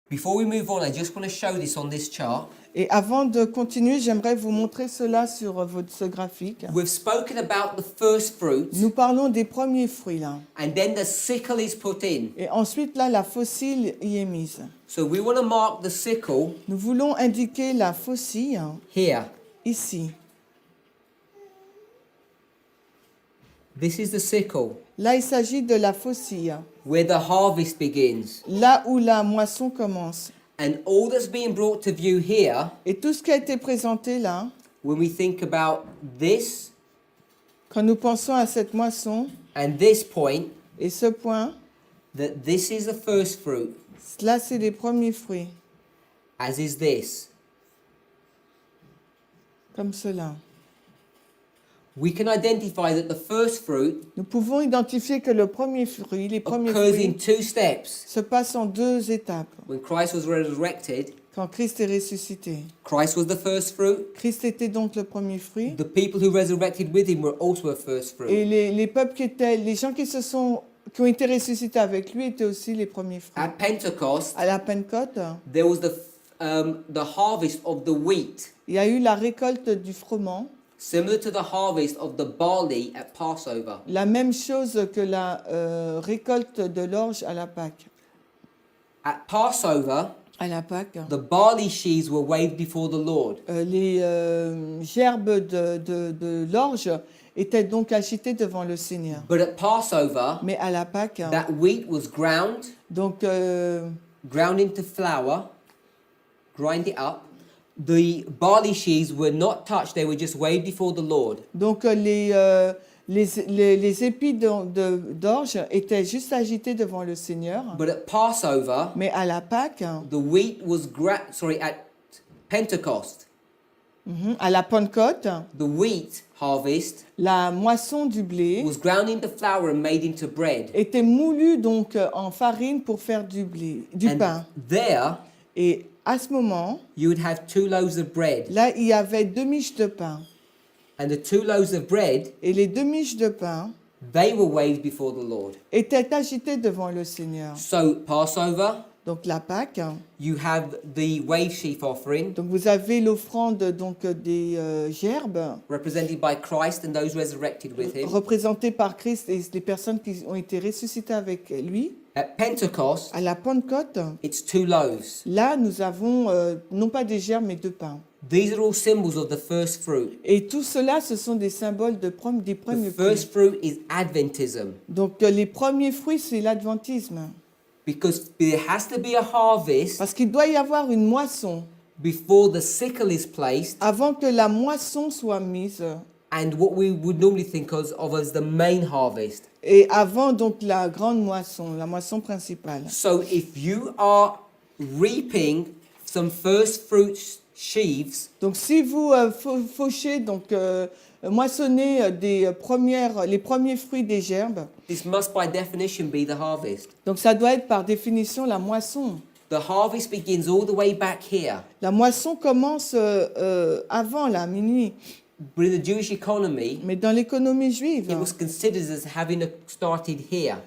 Before we move on, I just want to show this on this chart. Et avant de continuer, j'aimerais vous montrer cela sur ce graphique. We've spoken about the first fruit, Nous parlons des premiers fruits là. and then the sickle is put in. Et ensuite là, la faucille y est mise. So we want to mark the sickle Nous voulons indiquer la faucille here. ici. This is the sickle, Là, il s'agit de la faucille, where the harvest begins. là où la moisson commence. And all that's being brought to view here, Et tout ce qui a été présenté là, when we think about this quand nous pensons à cette moisson and this point, et ce point, that this is the first fruit, là, c'est les premiers fruits, as is this. comme cela. We can identify that the first fruit Nous pouvons identifier que le premier fruit, les premiers occurs in fruits, two steps. se passent en deux étapes. When Christ was resurrected, Quand Christ est ressuscité. Christ was the first fruit. Christ était donc le premier fruit. The people who resurrected with him were also a first fruit. Et les peuples les gens qui ont été ressuscités avec lui étaient aussi les premiers fruits. At Pentecost, À la Pentecôte, there was the harvest of the wheat, il y a eu la récolte du froment, similar to the harvest of the barley at Passover. la même chose que la récolte de l'orge à la Pâque. At Passover, À la Pâque, the barley sheaves were waved before the Lord. les gerbes de l'orge étaient donc agitées devant le Seigneur. But at Passover, Mais à la Pâque, that wheat was ground into flour, grind it up. The barley sheaves were not touched, they were just waved before the Lord. donc les épis d'orge étaient juste agités devant le Seigneur. But at Passover, Mais à la Pâque, the wheat was at Pentecost, à la Pentecôte, the wheat harvest la moisson du blé was ground into flour and made into bread. était moulue donc en farine pour faire du And pain. there, Et à ce moment, you would have 2 loaves of bread. là, il y avait 2 miches de pain. And the 2 loaves of bread, Et les 2 miches de pain they were waved before the Lord. étaient agitées devant le Seigneur. So, Passover, Donc la Pâque, you have the wave sheaf offering, donc vous avez l'offrande donc des gerbes represented by Christ and those resurrected with him. représentées par Christ et les personnes qui ont été ressuscitées avec lui. At Pentecost, À la Pentecôte, it's 2 loaves. là, nous avons non pas des gerbes, mais 2 pains. These are all symbols of the first fruit. Et tout cela, ce sont des symboles des premiers The fruits. first fruit is Adventism, Donc les premiers fruits, c'est l'adventisme. because there has to be a harvest Parce qu'il doit y avoir une moisson before the sickle is placed, avant que la moisson soit mise and what we would normally think of as the main harvest. et avant donc la grande moisson, la moisson principale. So if you are reaping some first fruit sheaves, Donc si vous fauchez, donc moissonnez les premiers fruits des gerbes, this must by definition be the harvest. donc ça doit être par définition la moisson. The harvest begins all the way back here. La moisson commence avant la minuit, But in the Jewish economy, mais dans l'économie juive, it was considered as having started here,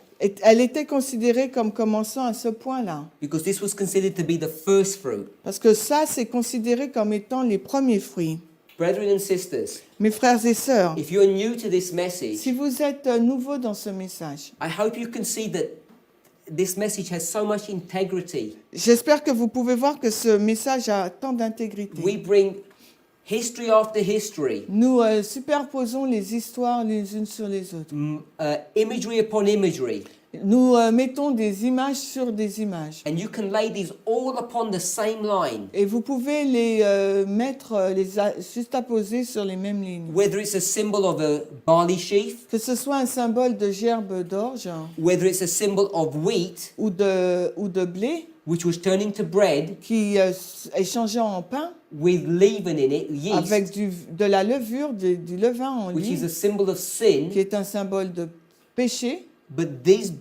elle était considérée comme commençant à ce point-là. because this was considered to be the first fruit. Parce que ça, c'est considéré comme étant les premiers fruits. Brethren and sisters, Mes frères et sœurs, if you're new to this message, si vous êtes nouveau dans ce message, I hope you can see that this message has so much integrity. j'espère que vous pouvez voir que ce message a tant We d'intégrité. bring history after history, Nous superposons les histoires les unes sur les autres. imagery upon imagery, Nous mettons des images sur des images. and you can lay these all upon the same line. Et vous pouvez les mettre, juxtaposer sur les mêmes lignes. Whether it's a symbol of a barley sheaf, Que ce soit un symbole de gerbe d'orge whether it's a symbol of wheat, ou de blé which was turning to bread qui est changé en pain with leaven in it, yeast, avec de la levure, du levain en which is ligne, a symbol of sin. qui est un symbole de péché. But these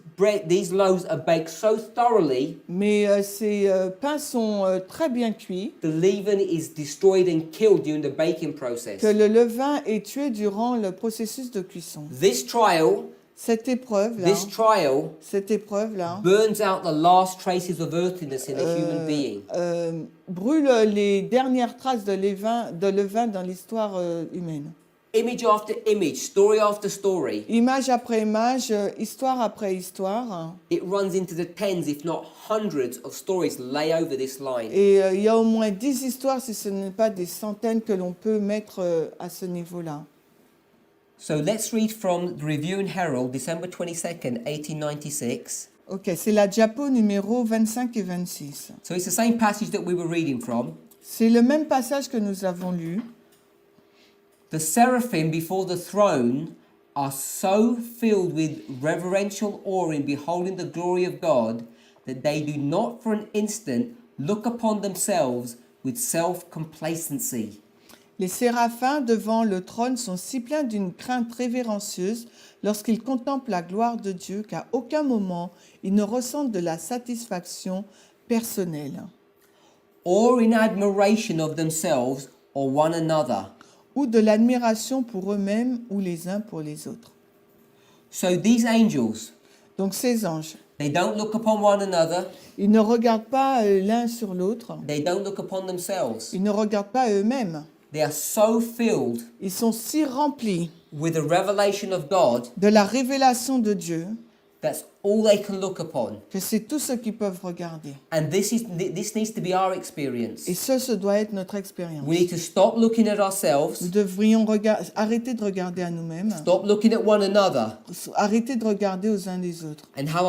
loaves are baked so thoroughly, Mais ces pains sont très bien cuits, the leaven is destroyed and killed during the baking process. que le levain est tué durant le processus de cuisson. This trial Cette épreuve-là burns out the last traces of earthliness in a human being. brûle les dernières traces de levain dans l'histoire humaine. Image after image, story after story, Image après image, histoire après histoire. it runs into the tens, if not hundreds, of stories lay over this line. Et il y a au moins 10 histoires, si ce n'est pas des centaines, que l'on peut mettre à ce niveau-là. So let's read from the Review and Herald, December 22nd, 1896. Ok, c'est la diapo numéro 25 et 26. So it's the same passage that we were reading from. C'est le même passage que nous avons lu. The seraphim before the throne are so filled with reverential awe in beholding the glory of God that they do not for an instant look upon themselves with self-complacency. Les séraphins devant le trône sont si pleins d'une crainte révérencieuse lorsqu'ils contemplent la gloire de Dieu qu'à aucun moment ils ne ressentent de la satisfaction personnelle Or in admiration of themselves or one another. ou de l'admiration pour eux-mêmes ou les uns pour les autres. So these angels, Donc ces anges, they don't look upon one another, ils ne regardent pas l'un sur l'autre, they don't look upon themselves. ils ne regardent pas eux-mêmes. They are so filled Ils sont si remplis with the revelation of God, de la révélation de Dieu that's all they can look upon. que c'est tout ce qu'ils peuvent regarder. And this needs to be our experience. Et ce doit être notre expérience. We need to stop looking at ourselves, Nous devrions arrêter de regarder à nous-mêmes, stop looking at one another, arrêter de regarder aux uns les autres. and have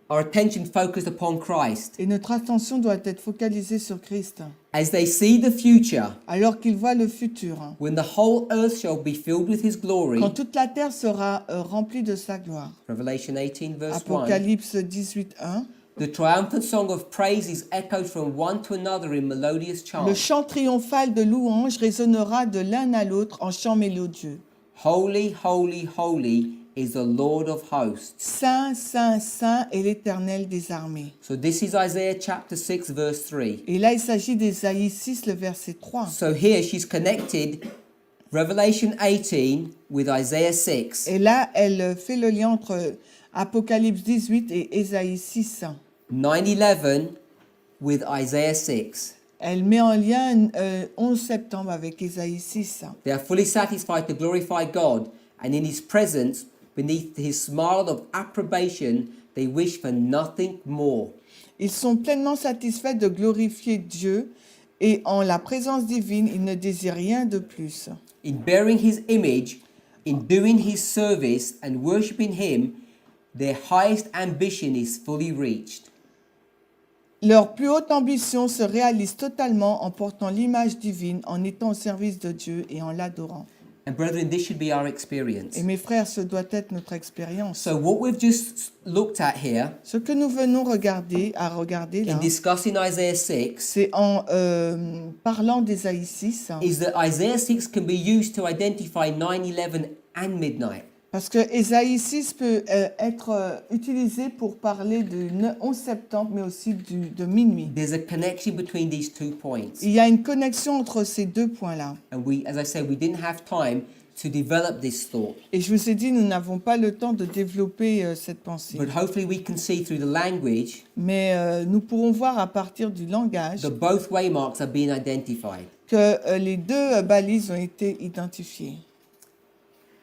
our attention focused upon Christ. Et notre attention doit être focalisée sur Christ. As they see the future, Alors qu'ils voient le futur, when the whole earth shall be filled with his glory. quand toute la terre sera remplie de sa gloire. Revelation 18 verse 1. Apocalypse 18, 1. The triumphant song of praise is echoed from one to another in melodious chant. Le chant triomphal de louange résonnera de l'un à l'autre en chant mélodieux. Holy, holy, holy is the Lord of hosts. Saint, Saint, Saint est l'Éternel des armées. So this is Isaiah chapter 6 verse 3. Et là, il s'agit d'Ésaïe 6, le verset 3. So here she's connected Revelation 18 with Isaiah 6. Et là, elle fait le lien entre Apocalypse 18 et Ésaïe 6. 9/11 with Isaiah 6. Elle met en lien 11 septembre avec Ésaïe 6. They are fully satisfied to glorify God, and in his presence, beneath his smile of approbation, they wish for nothing more. Ils sont pleinement satisfaits de glorifier Dieu et en la présence divine, ils ne désirent rien de plus. In bearing his image, in doing his service and worshiping him, their highest ambition is fully reached. Leur plus haute ambition se réalise totalement en portant l'image divine, en étant au service de Dieu et en l'adorant. And brethren, this should be our experience. Et mes frères, ce doit être notre expérience. So what we've just looked at here Ce que nous venons regarder là, in discussing Isaiah 6 c'est en parlant d'Ésaïe 6, is that Isaiah 6 can be used to identify 9/11 and midnight. parce que Ésaïe 6 peut être utilisé pour parler du 11 septembre, mais aussi de minuit. There's a connection between these 2 points. Il y a une connexion entre ces deux points-là. And we, as I said, we didn't have time to develop this thought. Et je vous ai dit, nous n'avons pas le temps de développer cette pensée. But hopefully we can see through the language Mais nous pourrons voir à partir du langage that both waymarks are being identified. que les deux balises ont été identifiées.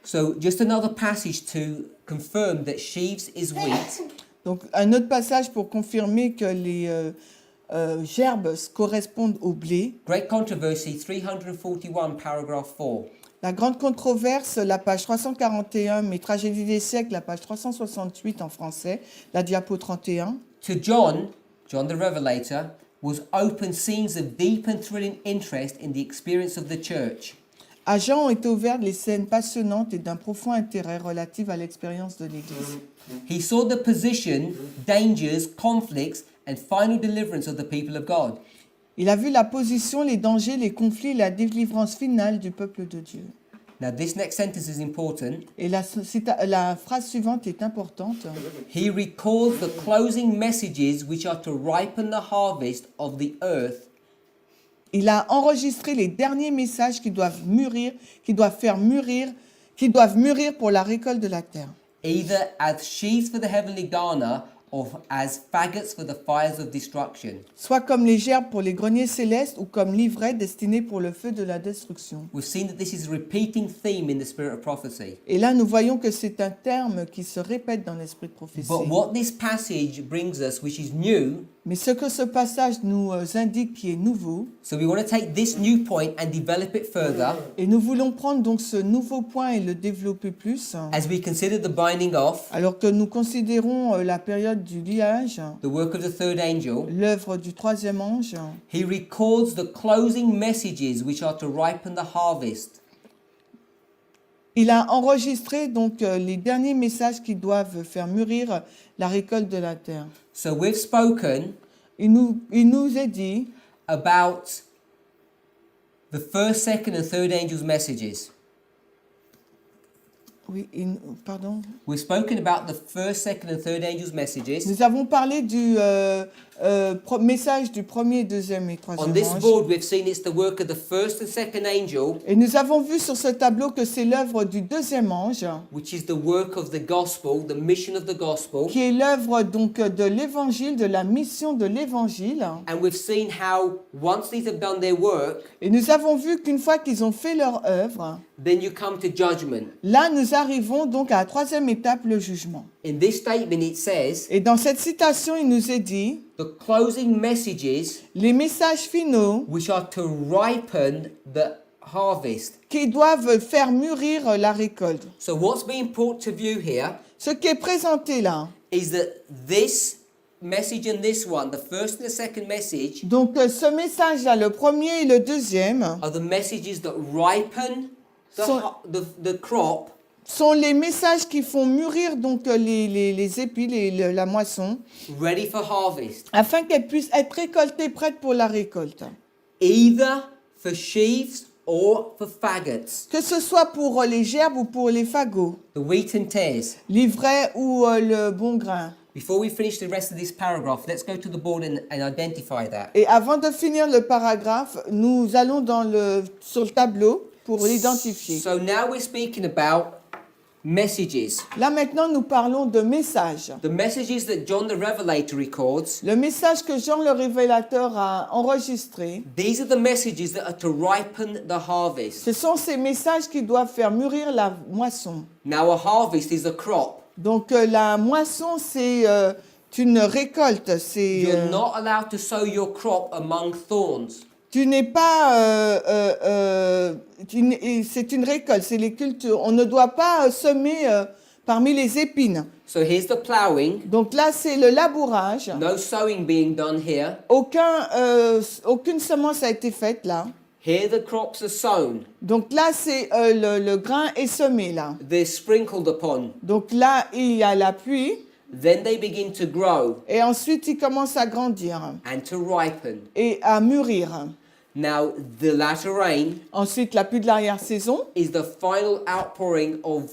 So just another passage to confirm that sheaves is wheat. Donc un autre passage pour confirmer que gerbes correspondent au blé. Great Controversy 341, paragraph 4. La grande controverse, la page 341, mais Tragédie des siècles, la page 368 en français, la diapo 31. To John, John the Revelator, was open scenes of deep and thrilling interest in the experience of the church. À Jean ont été ouvertes les scènes passionnantes et d'un profond intérêt relatives à l'expérience de l'Église. He saw the position, dangers, conflicts, and final deliverance of the people of God. Il a vu la position, les dangers, les conflits et la délivrance finale du peuple de Dieu. Now, this next sentence is important. Et la phrase suivante est importante. He recalls the closing messages which are to ripen the harvest of the earth. Il a enregistré les derniers messages qui doivent mûrir, qui doivent mûrir pour la récolte de la terre. Either as sheaves for the heavenly garner or as faggots for the fires of destruction. Soit comme les gerbes pour les greniers célestes ou comme l'ivraie destinée pour le feu de la destruction. We've seen that this is a repeating theme in the spirit of prophecy. Et là, nous voyons que c'est un terme qui se répète dans l'esprit de prophétie. But what this passage brings us, which is new, Mais ce que ce passage nous indique qui est nouveau, so we want to take this new point and develop it further et nous voulons prendre donc ce nouveau point et le développer plus, as we consider the binding off, alors que nous considérons la période du liage, the work of the third angel. l'œuvre du troisième ange. He records the closing messages which are to ripen the harvest. Il a enregistré donc les derniers messages qui doivent faire mûrir la récolte de la terre. So we've spoken Il nous est dit about the first, second, and third angels' messages. oui, pardon. We've spoken about the first, second, and third angels' messages. Nous avons parlé du message du premier, deuxième et On troisième this ange. board, we've seen it's the work of the first and second angel, Et nous avons vu sur ce tableau que c'est l'œuvre du deuxième ange, which is the work of the gospel, the mission of the gospel. qui est l'œuvre donc de l'évangile, de la mission de l'évangile. And we've seen how once these have done their work, Et nous avons vu qu'une fois qu'ils ont fait leur œuvre, then you come to judgment. là nous arrivons donc à la troisième étape, le jugement. In this statement, it says, Et dans cette citation, il nous est dit, the closing messages les messages finaux which are to ripen the harvest. qui doivent faire mûrir la récolte. So what's being brought to view here Ce qui est présenté là, is that this message and this one, the first and the second message, donc ce message-là, le premier et le deuxième, are the messages that ripen the crop sont les messages qui font mûrir donc les épis, la moisson, ready for harvest, afin qu'elles puissent être récoltées, prêtes pour la récolte. either for sheaves or for faggots, Que ce soit pour les gerbes ou pour les fagots, the wheat and tares. l'ivraie ou le bon grain. Before we finish the rest of this paragraph, let's go to the board and identify that. Et avant de finir le paragraphe, nous allons sur le tableau pour l'identifier. So now we're speaking about messages. Là maintenant, nous parlons de messages. The messages that John the Revelator records, Le message que Jean le Révélateur a enregistré, these are the messages that are to ripen the harvest. ce sont ces messages qui doivent faire mûrir la moisson. Now a harvest is a crop. Donc la moisson, c'est une récolte. You're not allowed to sow your crop among thorns. Tu n'es pas... c'est une récolte, c'est les cultures. On ne doit pas semer parmi les épines. So here's the ploughing. Donc là, c'est le labourage. No sowing being done here. Aucune semence a été faite là. Here the crops are sown. Donc là, c'est le grain est semé là. They're sprinkled upon. Donc là, il y a la pluie. Then they begin to grow Et ensuite, il commence à grandir and to ripen. et à mûrir. Now, the latter rain Ensuite, la pluie de l'arrière-saison, is the final outpouring of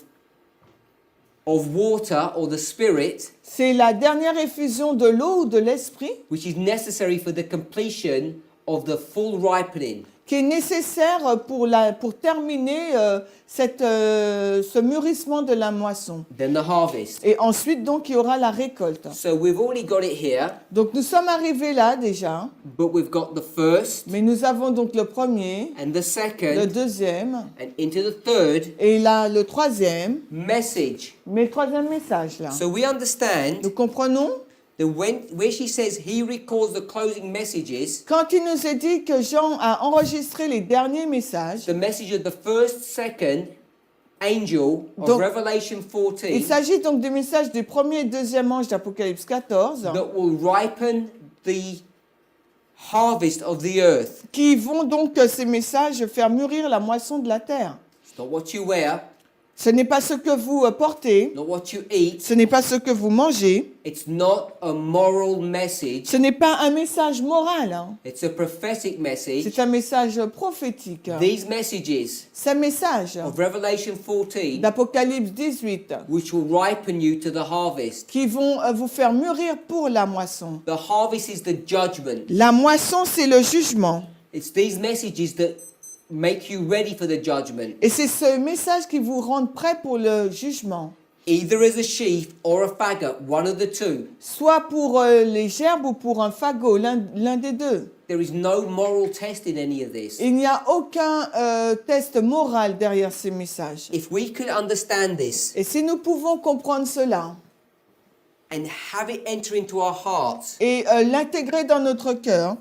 water or the Spirit, c'est la dernière effusion de l'eau ou de l'esprit which is necessary for the completion of the full ripening. qui est nécessaire pour terminer ce mûrissement de la moisson. Then the harvest. Et ensuite, donc, il y aura la récolte. So we've already got it here, Donc, nous sommes arrivés là déjà, but we've got the first mais nous avons donc le premier, and the le second deuxième and into the third et là, le troisième, message. mais le troisième message là. So we understand Nous comprenons where she says he recalls the closing messages, quand il nous est dit que Jean a enregistré les derniers messages, the message of the first, second angel of Donc, Revelation il 14 s'agit donc du message du premier et deuxième ange d'Apocalypse 14 that will ripen the harvest of the earth. qui vont donc ces messages faire mûrir la moisson de la terre. It's not what you wear, Ce n'est pas ce que vous portez, not what you eat. ce n'est pas ce que vous mangez, It's not a moral message. ce n'est pas un message moral, hein. It's a prophetic message. C'est un message prophétique. These messages Ces messages of Revelation 14, d'Apocalypse 18 which will ripen you to the harvest. qui vont vous faire mûrir pour la moisson. The harvest is the judgment. La moisson, c'est le jugement. It's these messages that make you ready for the judgment. Et c'est ce message qui vous rend prêt pour le jugement. Either as a sheaf or a faggot, one of the two. Soit pour les gerbes ou pour un fagot, l'un des deux. There is no moral test in any of this. Il n'y a aucun test moral derrière ces messages. If we could understand this Et si nous pouvons comprendre cela and have it enter into our hearts, et l'intégrer dans notre cœur,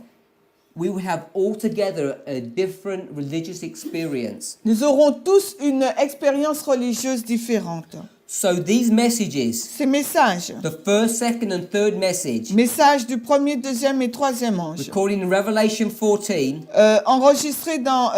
we would have altogether a different religious experience. nous aurons tous une expérience religieuse différente. So these messages, Ces messages, the first, second, and third message, messages du premier, deuxième et troisième ange, recorded in Revelation 14, enregistrés dans,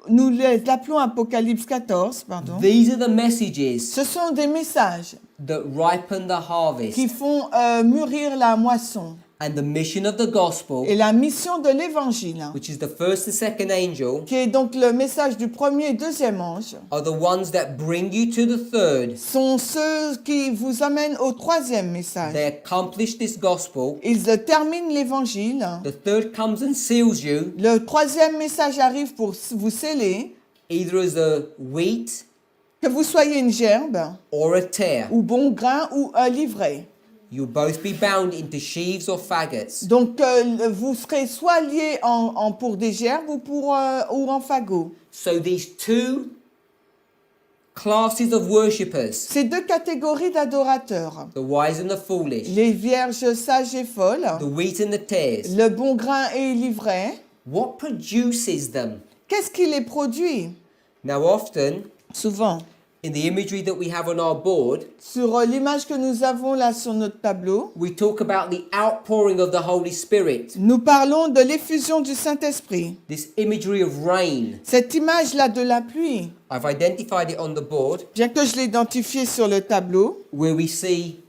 nous les appelons Apocalypse 14, pardon. these are the messages Ce sont des messages that ripen the harvest. qui font mûrir la moisson. And the mission of the gospel, Et la mission de l'évangile, which is the first and second angel, qui est donc le message du premier et deuxième ange, are the ones that bring you to the third. sont ceux qui vous amènent au troisième message. They accomplish this gospel. Ils terminent l'évangile. The third comes and seals you, Le troisième message arrive pour vous sceller, either as a wheat que vous soyez une gerbe, or a tare. ou bon grain, ou un livret. You'll both be bound into sheaves or faggots. Donc, vous serez soit liés pour des gerbes ou en fagots. So these two classes of worshippers, Ces deux catégories d'adorateurs, the wise and the foolish, les vierges sages et folles, the wheat and the tares, le bon grain et l'ivraie, what produces them? qu'est-ce qui les produit? Now often, Souvent, in the imagery that we have on our board, sur l'image que nous avons là sur notre tableau, we talk about the outpouring of the Holy Spirit, nous parlons de l'effusion du Saint-Esprit. this imagery of rain. Cette image-là de la pluie, I've identified it on the board bien que je l'ai identifiée sur le tableau, where we see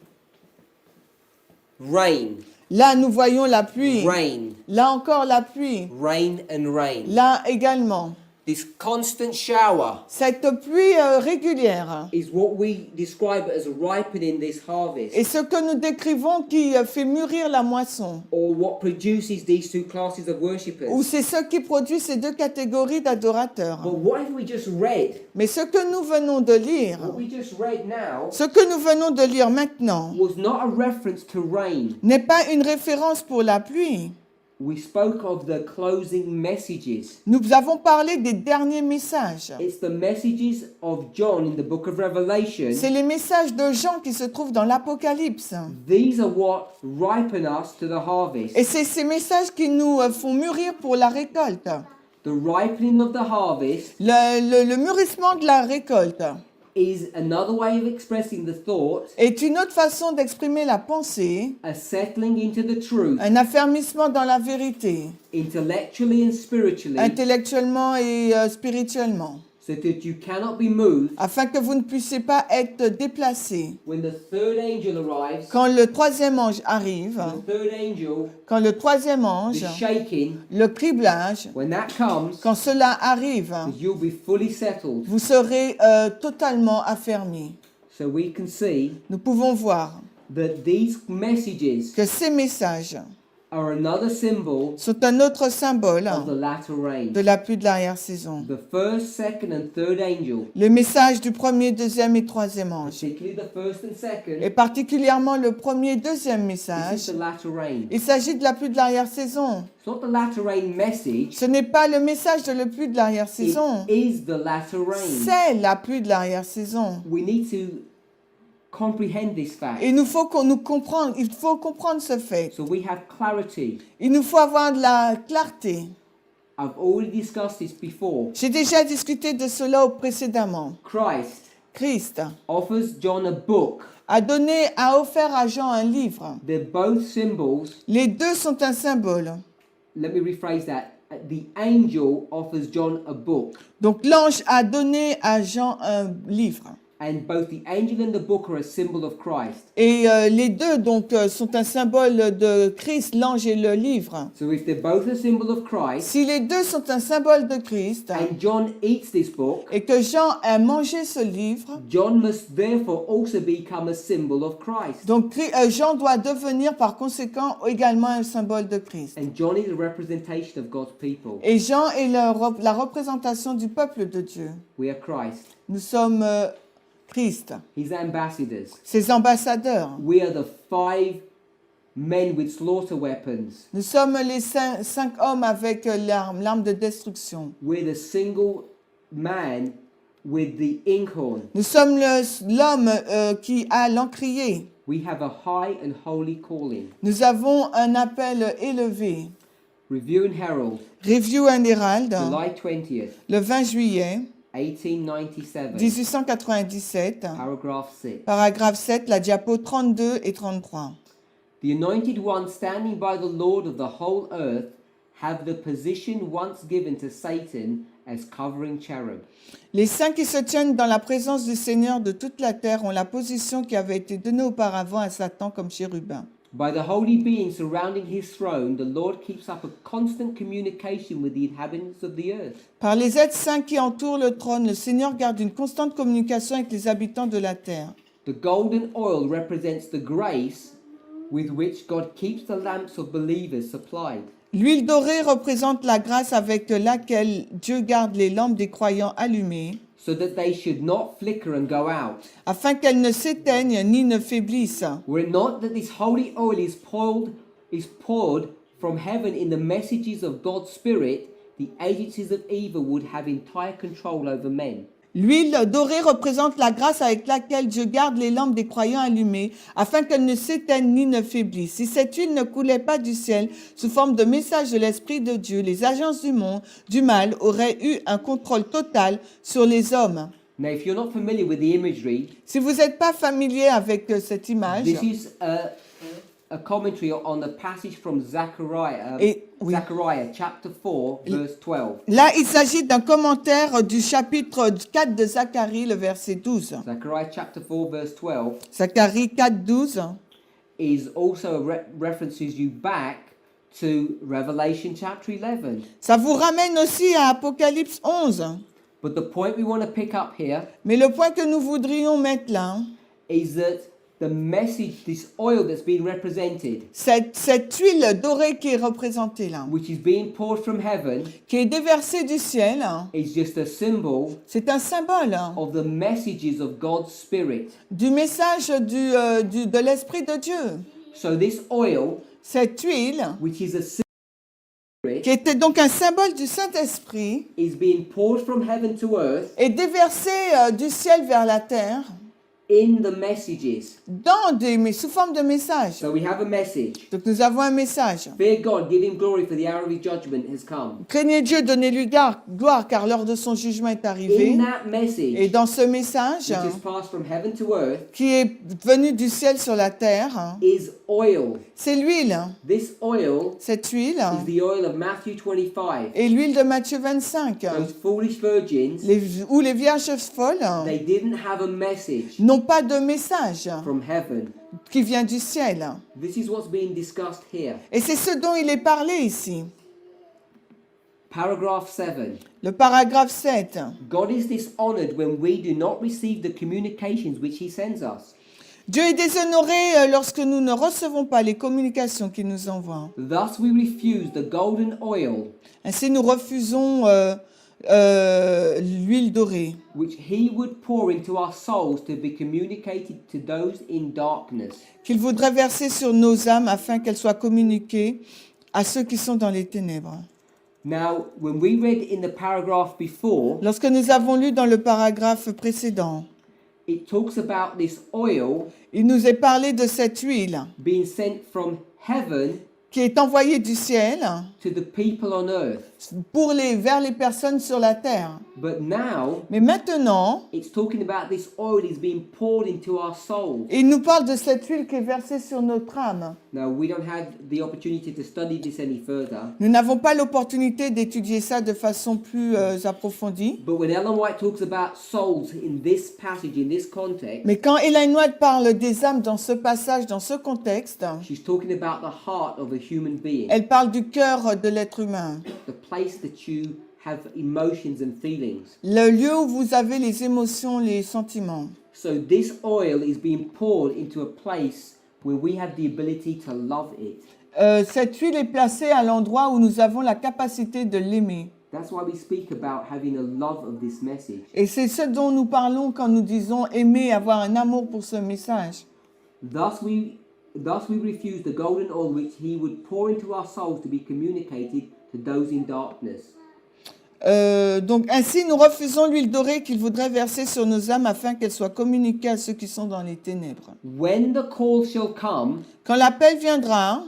rain, là nous voyons la pluie, rain, là encore la pluie, rain and rain. là également. This constant shower Cette pluie régulière is what we describe as ripening this harvest, est ce que nous décrivons qui fait mûrir la moisson. or what produces these two classes of worshippers. Ou c'est ce qui produit ces deux catégories d'adorateurs. But what have we just read? Mais ce que nous venons de lire, What we just read now ce que nous venons de lire maintenant, was not a reference to rain. n'est pas une référence pour la pluie. We spoke of the closing messages. Nous avons parlé des derniers messages. It's the messages of John in the book of Revelation. C'est les messages de Jean qui se trouvent dans l'Apocalypse. These are what ripen us to the harvest. Et c'est ces messages qui nous font mûrir pour la récolte. The ripening of the harvest Le mûrissement de la récolte is another way of expressing the thought, est une autre façon d'exprimer la pensée, a settling into the truth, un affermissement dans la vérité, intellectually and spiritually, intellectuellement et spirituellement, so that you cannot be moved afin que vous ne puissiez pas être déplacés. when the third angel arrives. Quand le troisième ange arrive, The third angel, quand le troisième the ange, shaking, le criblage, when that comes, quand cela arrive, you'll be fully settled. vous serez totalement affermis. So we can see Nous pouvons voir that these messages que ces messages are another symbol sont un autre symbole of the latter rain. de la pluie de l'arrière-saison. The first, second, and third angel, Le message du premier, deuxième et troisième ange, particularly the first and et second, particulièrement le premier et deuxième this is message, the latter rain. il s'agit de la pluie de l'arrière-saison. It's not the latter rain message, Ce n'est pas le message de la pluie de it l'arrière-saison, is the latter rain. c'est la pluie de l'arrière-saison. We need to comprehend this fact. Et il faut comprendre ce fait. So we have clarity. Il nous faut avoir de la clarté. I've already discussed this before. J'ai déjà discuté de cela précédemment. Christ offers John a book. a offert à Jean un livre. They're both symbols. Les deux sont un symbole. Let me rephrase that. The angel offers John a book. Donc l'ange a donné à Jean un livre. And both the angel and the book are a symbol of Christ. Et les deux sont un symbole de Christ, l'ange et le livre. So if they're both a symbol of Christ, Si les deux sont un symbole de Christ and John eats this book, et que Jean a mangé ce livre, John must therefore also become a symbol of Christ. donc Jean doit devenir par conséquent également un symbole de Christ. And John is a representation of God's people. Et Jean est la représentation du peuple de Dieu. We are Christ. Nous sommes Christ, His ambassadors. ses ambassadeurs. We are the 5 men with slaughter weapons. Nous sommes les cinq hommes avec l'arme de destruction. We're the single man with the inkhorn. Nous sommes l'homme qui a l'encrier. We have a high and holy calling. Nous avons un appel élevé. Review and Herald, Review and Herald, July 20th, le 20 juillet 1897, 1897, paragraph 6. paragraphe 7, la diapo 32 et 33. The anointed ones standing by the Lord of the whole earth have the position once given to Satan as covering cherub. Les saints qui se tiennent dans la présence du Seigneur de toute la terre ont la position qui avait été donnée auparavant à Satan comme chérubin. By the holy beings surrounding his throne, the Lord keeps up a constant communication with the inhabitants of the earth. Par les êtres saints qui entourent le trône, le Seigneur garde une constante communication avec les habitants de la terre. The golden oil represents the grace with which God keeps the lamps of believers supplied. L'huile dorée représente la grâce avec laquelle Dieu garde les lampes des croyants allumées, So that they should not flicker and go out. afin qu'elles ne s'éteignent ni ne faiblissent. Were it not that this holy oil is poured from heaven in the messages of God's Spirit, the agencies of evil would have entire control over men. L'huile dorée représente la grâce avec laquelle Dieu garde les lampes des croyants allumées, afin qu'elles ne s'éteignent ni ne faiblissent. Si cette huile ne coulait pas du ciel sous forme de message de l'Esprit de Dieu, les agences du mal auraient eu un contrôle total sur les hommes. Now, if you're not familiar with the imagery, Si vous n'êtes pas familier avec cette image, this is a commentary on the passage from Zechariah, oui. Zechariah chapter 4, verse 12. là il s'agit d'un commentaire du chapitre 4 de Zacharie, le verset 12. Zechariah chapter 4, verse 12 Zacharie 4, 12. is also references you back to Revelation chapter 11. Ça vous ramène aussi à Apocalypse 11. But the point we want to pick up here Mais le point que nous voudrions mettre là, is that the message, this oil that's being represented, cette huile dorée qui est représentée là, which is being poured from heaven, qui est déversée du ciel, is just a symbol c'est un symbole of the messages of God's Spirit. du message de l'Esprit de Dieu. So this oil, Cette huile, which is a symbol, qui était donc un symbole du Saint-Esprit, is being poured from heaven to earth est déversée du ciel vers la terre in the messages. mais sous forme de messages. So we have a message. Donc nous avons un message. Fear God, give him glory, for the hour of his judgment has come. Craignez Dieu, donnez-lui gloire, car l'heure de son jugement est arrivée. In that Et message, dans ce message, which has passed from heaven to earth, qui est venu du ciel sur la terre, is oil. c'est l'huile. This oil Cette huile is the oil of Matthew 25. est l'huile de Matthieu 25, Those foolish virgins, où les vierges folles they didn't have a message n'ont pas de message from heaven. qui vient du ciel. This is what's being discussed here. Et c'est ce dont il est parlé ici. Paragraph 7. Le paragraphe 7. God is dishonored when we do not receive the communications which he sends us. Dieu est déshonoré lorsque nous ne recevons pas les communications qu'il nous envoie. Thus we refuse the golden oil Ainsi, nous refusons l'huile dorée which he would pour into our souls to be communicated to those in darkness. qu'il voudrait verser sur nos âmes afin qu'elles soient communiquées à ceux qui sont dans les ténèbres. Now, when we read in the paragraph before, Lorsque nous avons lu dans le paragraphe précédent, it talks about this oil il nous est parlé de cette huile being sent from heaven qui est envoyée du ciel to the people on earth. vers les personnes sur la terre. But now, Mais maintenant, it's talking about this oil is being poured into our souls. il nous parle de cette huile qui est versée sur notre âme. Now, we don't have the opportunity to study this any further. Nous n'avons pas l'opportunité d'étudier ça de façon plus approfondie. But when Ellen White talks about souls in this passage, in this context, Mais quand Ellen White parle des âmes dans ce passage, dans ce contexte, she's talking about the heart of a human being, elle parle du cœur de l'être humain. the place that you have emotions and feelings. Le lieu où vous avez les émotions, les sentiments. So this oil is being poured into a place where we have the ability to love it. Cette huile est placée à l'endroit où nous avons la capacité de l'aimer. That's why we speak about having a love of this message. Et c'est ce dont nous parlons quand nous disons aimer, avoir un amour pour ce message. Thus we refuse the golden oil which he would pour into our souls to be communicated to those in darkness. Donc ainsi, nous refusons l'huile dorée qu'il voudrait verser sur nos âmes afin qu'elle soit communiquée à ceux qui sont dans les ténèbres. When the call shall come, Quand l'appel viendra,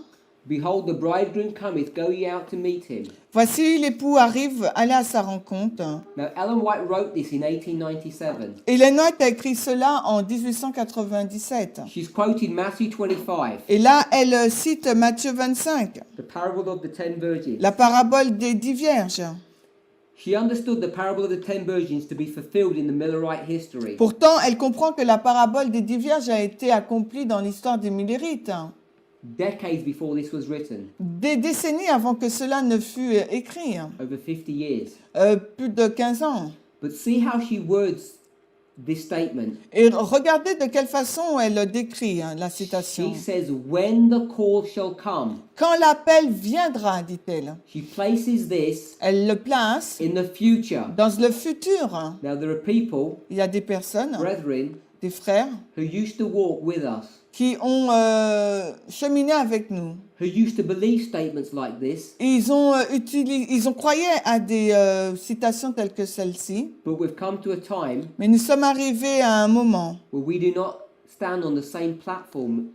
behold, the bridegroom cometh, go ye out to meet him. voici l'époux arrive, allez à sa rencontre. Now, Ellen White wrote this in 1897. Ellen White a écrit cela en 1897. She's quoted Matthew 25, Et là, elle cite Matthieu 25, the parable of the 10 virgins. la parabole des 10 vierges. She understood the parable of the 10 virgins to be fulfilled in the Millerite history. Pourtant, elle comprend que la parabole des 10 vierges a été accomplie dans l'histoire des Millérites, Decades before this was written, des décennies avant que cela ne fût écrit, over 50 years. plus de 15 ans. But see how she words this statement. Et regardez de quelle façon elle décrit la citation. She says, when the call shall come. Quand l'appel viendra, dit-elle, She places this elle le place in the future. dans le futur. Now, there are people, Il y a des personnes, brethren, des frères, who used to walk with us, qui ont cheminé avec nous. who used to believe statements like this, Et ils ont croyé à des citations telles que celle-ci, but we've come to a time mais nous sommes arrivés à un moment where we do not stand on the same platform,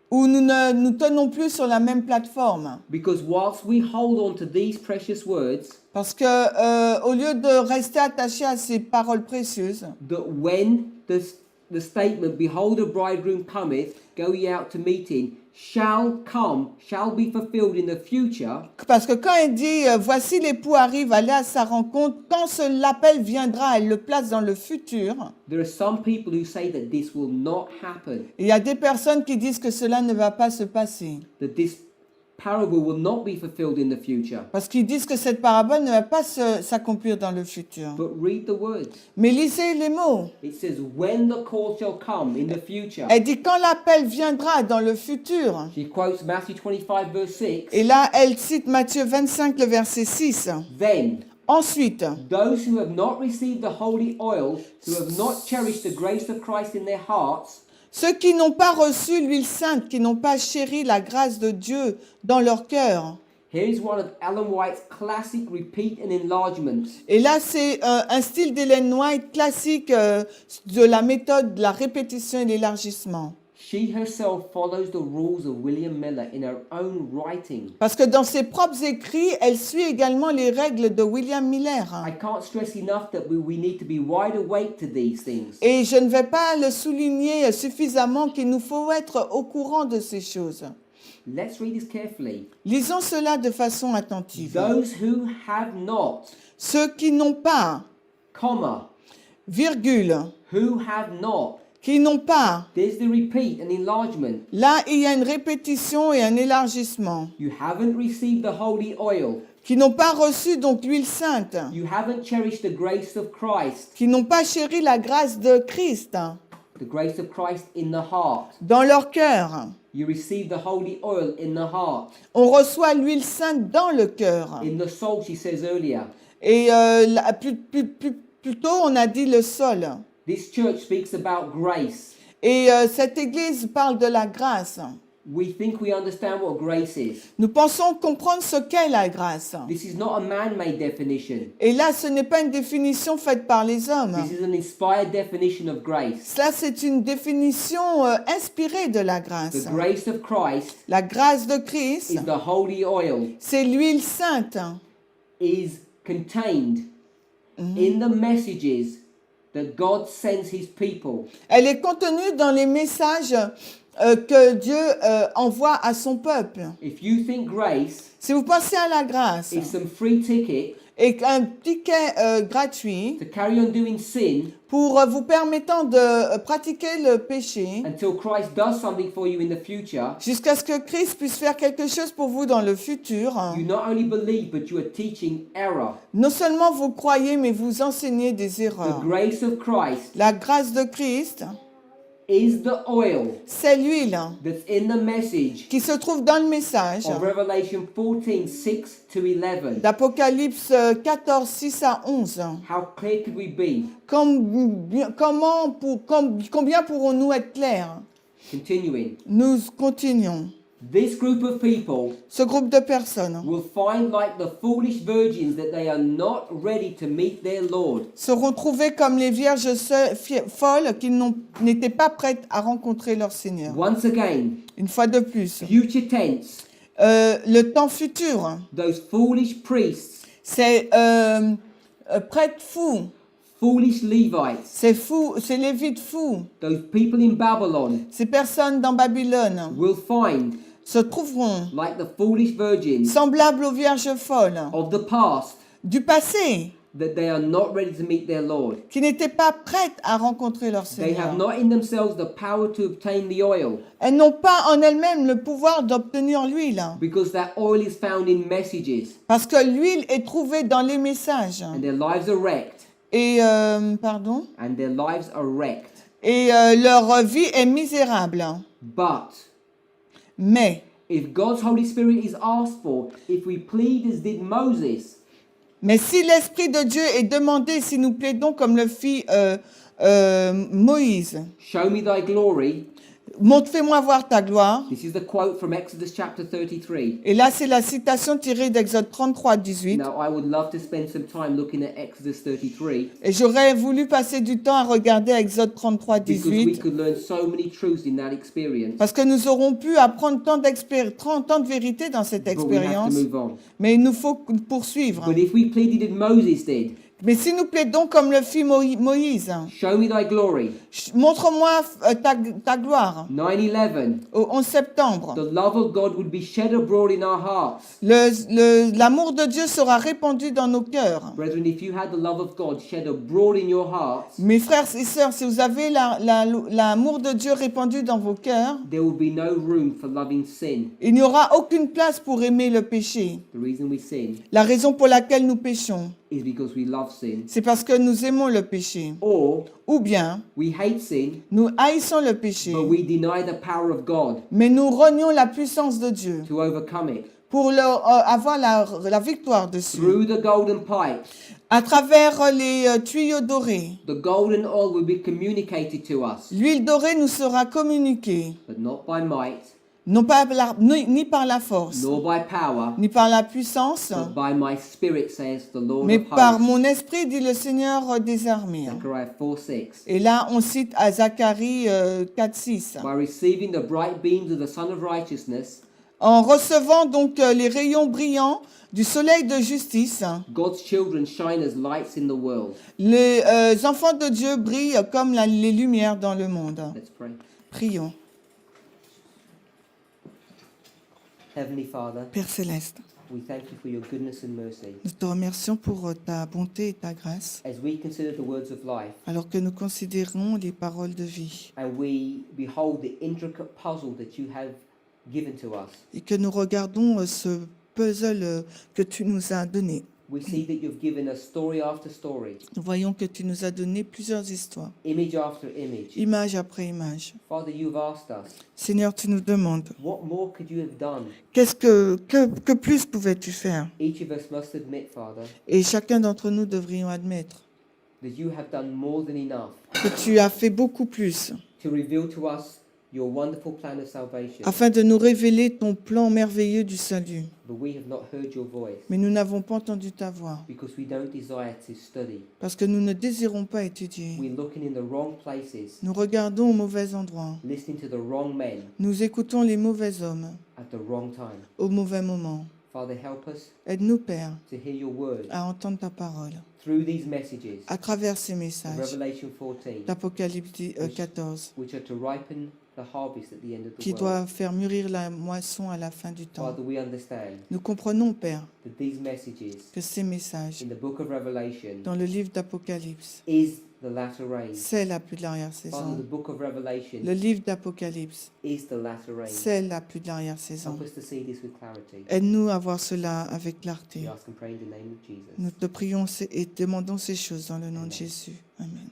où nous ne nous tenons plus sur la même plateforme. because whilst we hold on to these precious words, Parce que au lieu de rester attachés à ces paroles précieuses, that when the statement, behold, a bridegroom cometh, go ye out to meet him, shall be fulfilled in the future, parce que quand elle dit voici l'époux arrive, allez à sa rencontre, quand l'appel viendra, elle le place dans le futur. there are some people who say that this will not happen, Il y a des personnes qui disent que cela ne va pas se passer. that this parable will not be fulfilled in the future. Parce qu'ils disent que cette parabole ne va pas s'accomplir dans le futur. But read the words. Mais lisez les mots. It says, when the call shall come in the future. Elle dit quand l'appel viendra dans le futur. She quotes Matthew 25 verse 6. Et là, elle cite Matthieu 25, le verset 6. Then Ensuite, those who have not received the holy oil, who have not cherished the grace of Christ in their hearts, ceux qui n'ont pas reçu l'huile sainte, qui n'ont pas chéri la grâce de Dieu dans leur cœur. here is one of Ellen White's classic repeat and enlargements. Et là, c'est un style d'Ellen White classique de la méthode de la répétition et l'élargissement. She herself follows the rules of William Miller in her own writing. Parce que dans ses propres écrits, elle suit également les règles de William Miller. I can't stress enough that we need to be wide awake to these things. Et je ne vais pas le souligner suffisamment qu'il nous faut être au courant de ces choses. Let's read this carefully. Lisons cela de façon attentive. Those who have not, Ceux qui n'ont pas, comma, virgule, who have not. qui n'ont pas. There's the repeat and enlargement. Là, il y a une répétition et un élargissement. You haven't received the holy oil. Qui n'ont pas reçu donc l'huile sainte. You haven't cherished the grace of Christ. Qui n'ont pas chéri la grâce de Christ The grace of Christ in the heart. dans leur cœur. You receive the holy oil in the heart. On reçoit l'huile sainte dans le cœur. In the soul, she says earlier. Et plus tôt, on a dit le sol. This church speaks about grace. Et cette église parle de la grâce. we think we understand what grace is. Nous pensons comprendre ce qu'est la grâce. This is not a man-made definition. Et là, ce n'est pas une définition faite par les hommes. This is an inspired definition of grace. Cela, c'est une définition inspirée de la grâce. The grace of Christ La grâce de Christ, is the holy oil, c'est l'huile sainte is contained in the messages that God sends his people. Elle est contenue dans les messages que Dieu envoie à son peuple. If you think grace Si vous pensez à la grâce is some free ticket et qu'un ticket gratuit to carry on doing sin pour vous permettant de pratiquer le péché until Christ does something for you in the future, jusqu'à ce que Christ puisse faire quelque chose pour vous dans le futur, you not only believe but you are teaching error. non seulement vous croyez, mais vous enseignez des The erreurs. grace of Christ La grâce de Christ, is the oil c'est l'huile that's in the message qui se trouve dans le message of Revelation 14, 6 to 11. d'Apocalypse 14, 6 à 11. How clear could we be? Combien pourrons-nous être clairs? Continuing. Nous continuons. This group of people Ce groupe de personnes will find like the foolish virgins that they are not ready to meet their Lord. seront trouvés comme les vierges folles qui n'étaient pas prêtes à rencontrer leur Seigneur. Once again, Une fois de plus, future tense, le temps futur, those foolish priests, c'est prêtres fous, foolish Levites, c'est fous, c'est lévites fous. those people in Babylon Ces personnes dans Babylone will find se trouveront like the foolish virgins semblables aux vierges folles of the past du passé, that they are not ready to meet their Lord. qui n'étaient pas prêtes à rencontrer leur They have Seigneur. not in themselves the power to obtain the oil Elles n'ont pas en elles-mêmes le pouvoir d'obtenir l'huile, because that oil is found in messages parce que l'huile est trouvée dans les messages. and their lives are wrecked Et, leur vie est misérable. But Mais, if God's Holy Spirit is asked for, if we plead as did Moses, si l'Esprit de Dieu est demandé, si nous plaidons comme le fit Moïse, show me thy glory. fais-moi voir ta gloire. This is the quote from Exodus chapter 33. Et là, c'est la citation tirée d'Exode 33, 18. Now, I would love to spend some time looking at Exodus 33 Et j'aurais voulu passer du temps à regarder Exode 33, because we 18. could learn so many truths in that experience. Parce que nous aurons pu apprendre tant de vérité dans cette But we have expérience. to move on. Mais il nous faut poursuivre. But if we pleaded as Moses did, Mais si nous plaidons comme le fit Moïse, show me thy glory. montre-moi ta gloire. 9/11, Au 11 septembre, the love of God would be shed abroad in our hearts. l'amour de Dieu sera répandu dans nos cœurs. Brethren, if you had the love of God shed abroad in your hearts, Mes frères et sœurs, si vous avez l'amour de Dieu répandu dans vos cœurs, there will be no room for loving sin. il n'y aura aucune place pour aimer le péché. The reason we sin La raison pour laquelle nous péchons, is because we love sin. c'est parce que nous aimons le péché. Or Ou bien, we hate sin, nous haïssons le péché, but we deny the power of God mais nous renions la puissance de Dieu to overcome it. pour avoir la victoire dessus. Through the golden pipe, À travers les tuyaux dorés, the golden oil will be communicated to us, l'huile dorée nous sera communiquée, but not by might, non pas ni par la force, nor by power, ni par la puissance, but by my spirit, says the Lord mais of par hosts. mon esprit, dit le Seigneur des armées. Zechariah 4:6. Et là, on cite à Zacharie 4:6. By receiving the bright beams of the Son of Righteousness, En recevant donc les rayons brillants du soleil de justice, God's children shine as lights in the world. les enfants de Dieu brillent comme les lumières dans le monde. Let's pray. Prions. Heavenly Father, Père céleste, we thank you for your goodness and mercy. nous te remercions pour ta bonté et ta grâce, As we consider the words of life alors que nous considérons les paroles de vie and we behold the intricate puzzle that you have given to us, et que nous regardons ce puzzle que tu nous as donné. we see that you've given us story after story, Nous voyons que tu nous as donné plusieurs histoires, image after image. image après image. Father, you've asked us, Seigneur, tu nous demandes, what more could you have done? que plus pouvais-tu faire? Each of us must admit, Father, Et chacun d'entre nous devrions admettre that you have done more than enough que tu as fait beaucoup plus to reveal to us your wonderful plan of salvation, afin de nous révéler ton plan merveilleux du salut. but we have not heard your voice Mais nous n'avons pas entendu ta voix, because we don't desire to study. parce que nous ne désirons pas étudier. We're looking in the wrong places, Nous regardons au mauvais endroit. listening to the wrong men Nous écoutons les mauvais hommes at the wrong time. au mauvais moment. Father, help us Aide-nous, Père, to hear your word à entendre ta parole through these messages à travers ces of messages Revelation 14, d'Apocalypse 14, which are to ripen the harvest at the end of the qui world. doivent faire mûrir la moisson à la fin du temps. Father, we understand Nous comprenons, Père, that these messages que ces messages in the book of Revelation dans le livre d'Apocalypse, is the latter rain. c'est la pluie de Father, l'arrière-saison. the book of Revelation Le livre d'Apocalypse, is the latter rain. c'est la pluie de l'arrière-saison. Help us to see this with clarity. Aide-nous à voir cela avec We clarté. ask and pray in the name of Jesus. Nous te prions et demandons ces choses dans le nom de Jésus. Amen.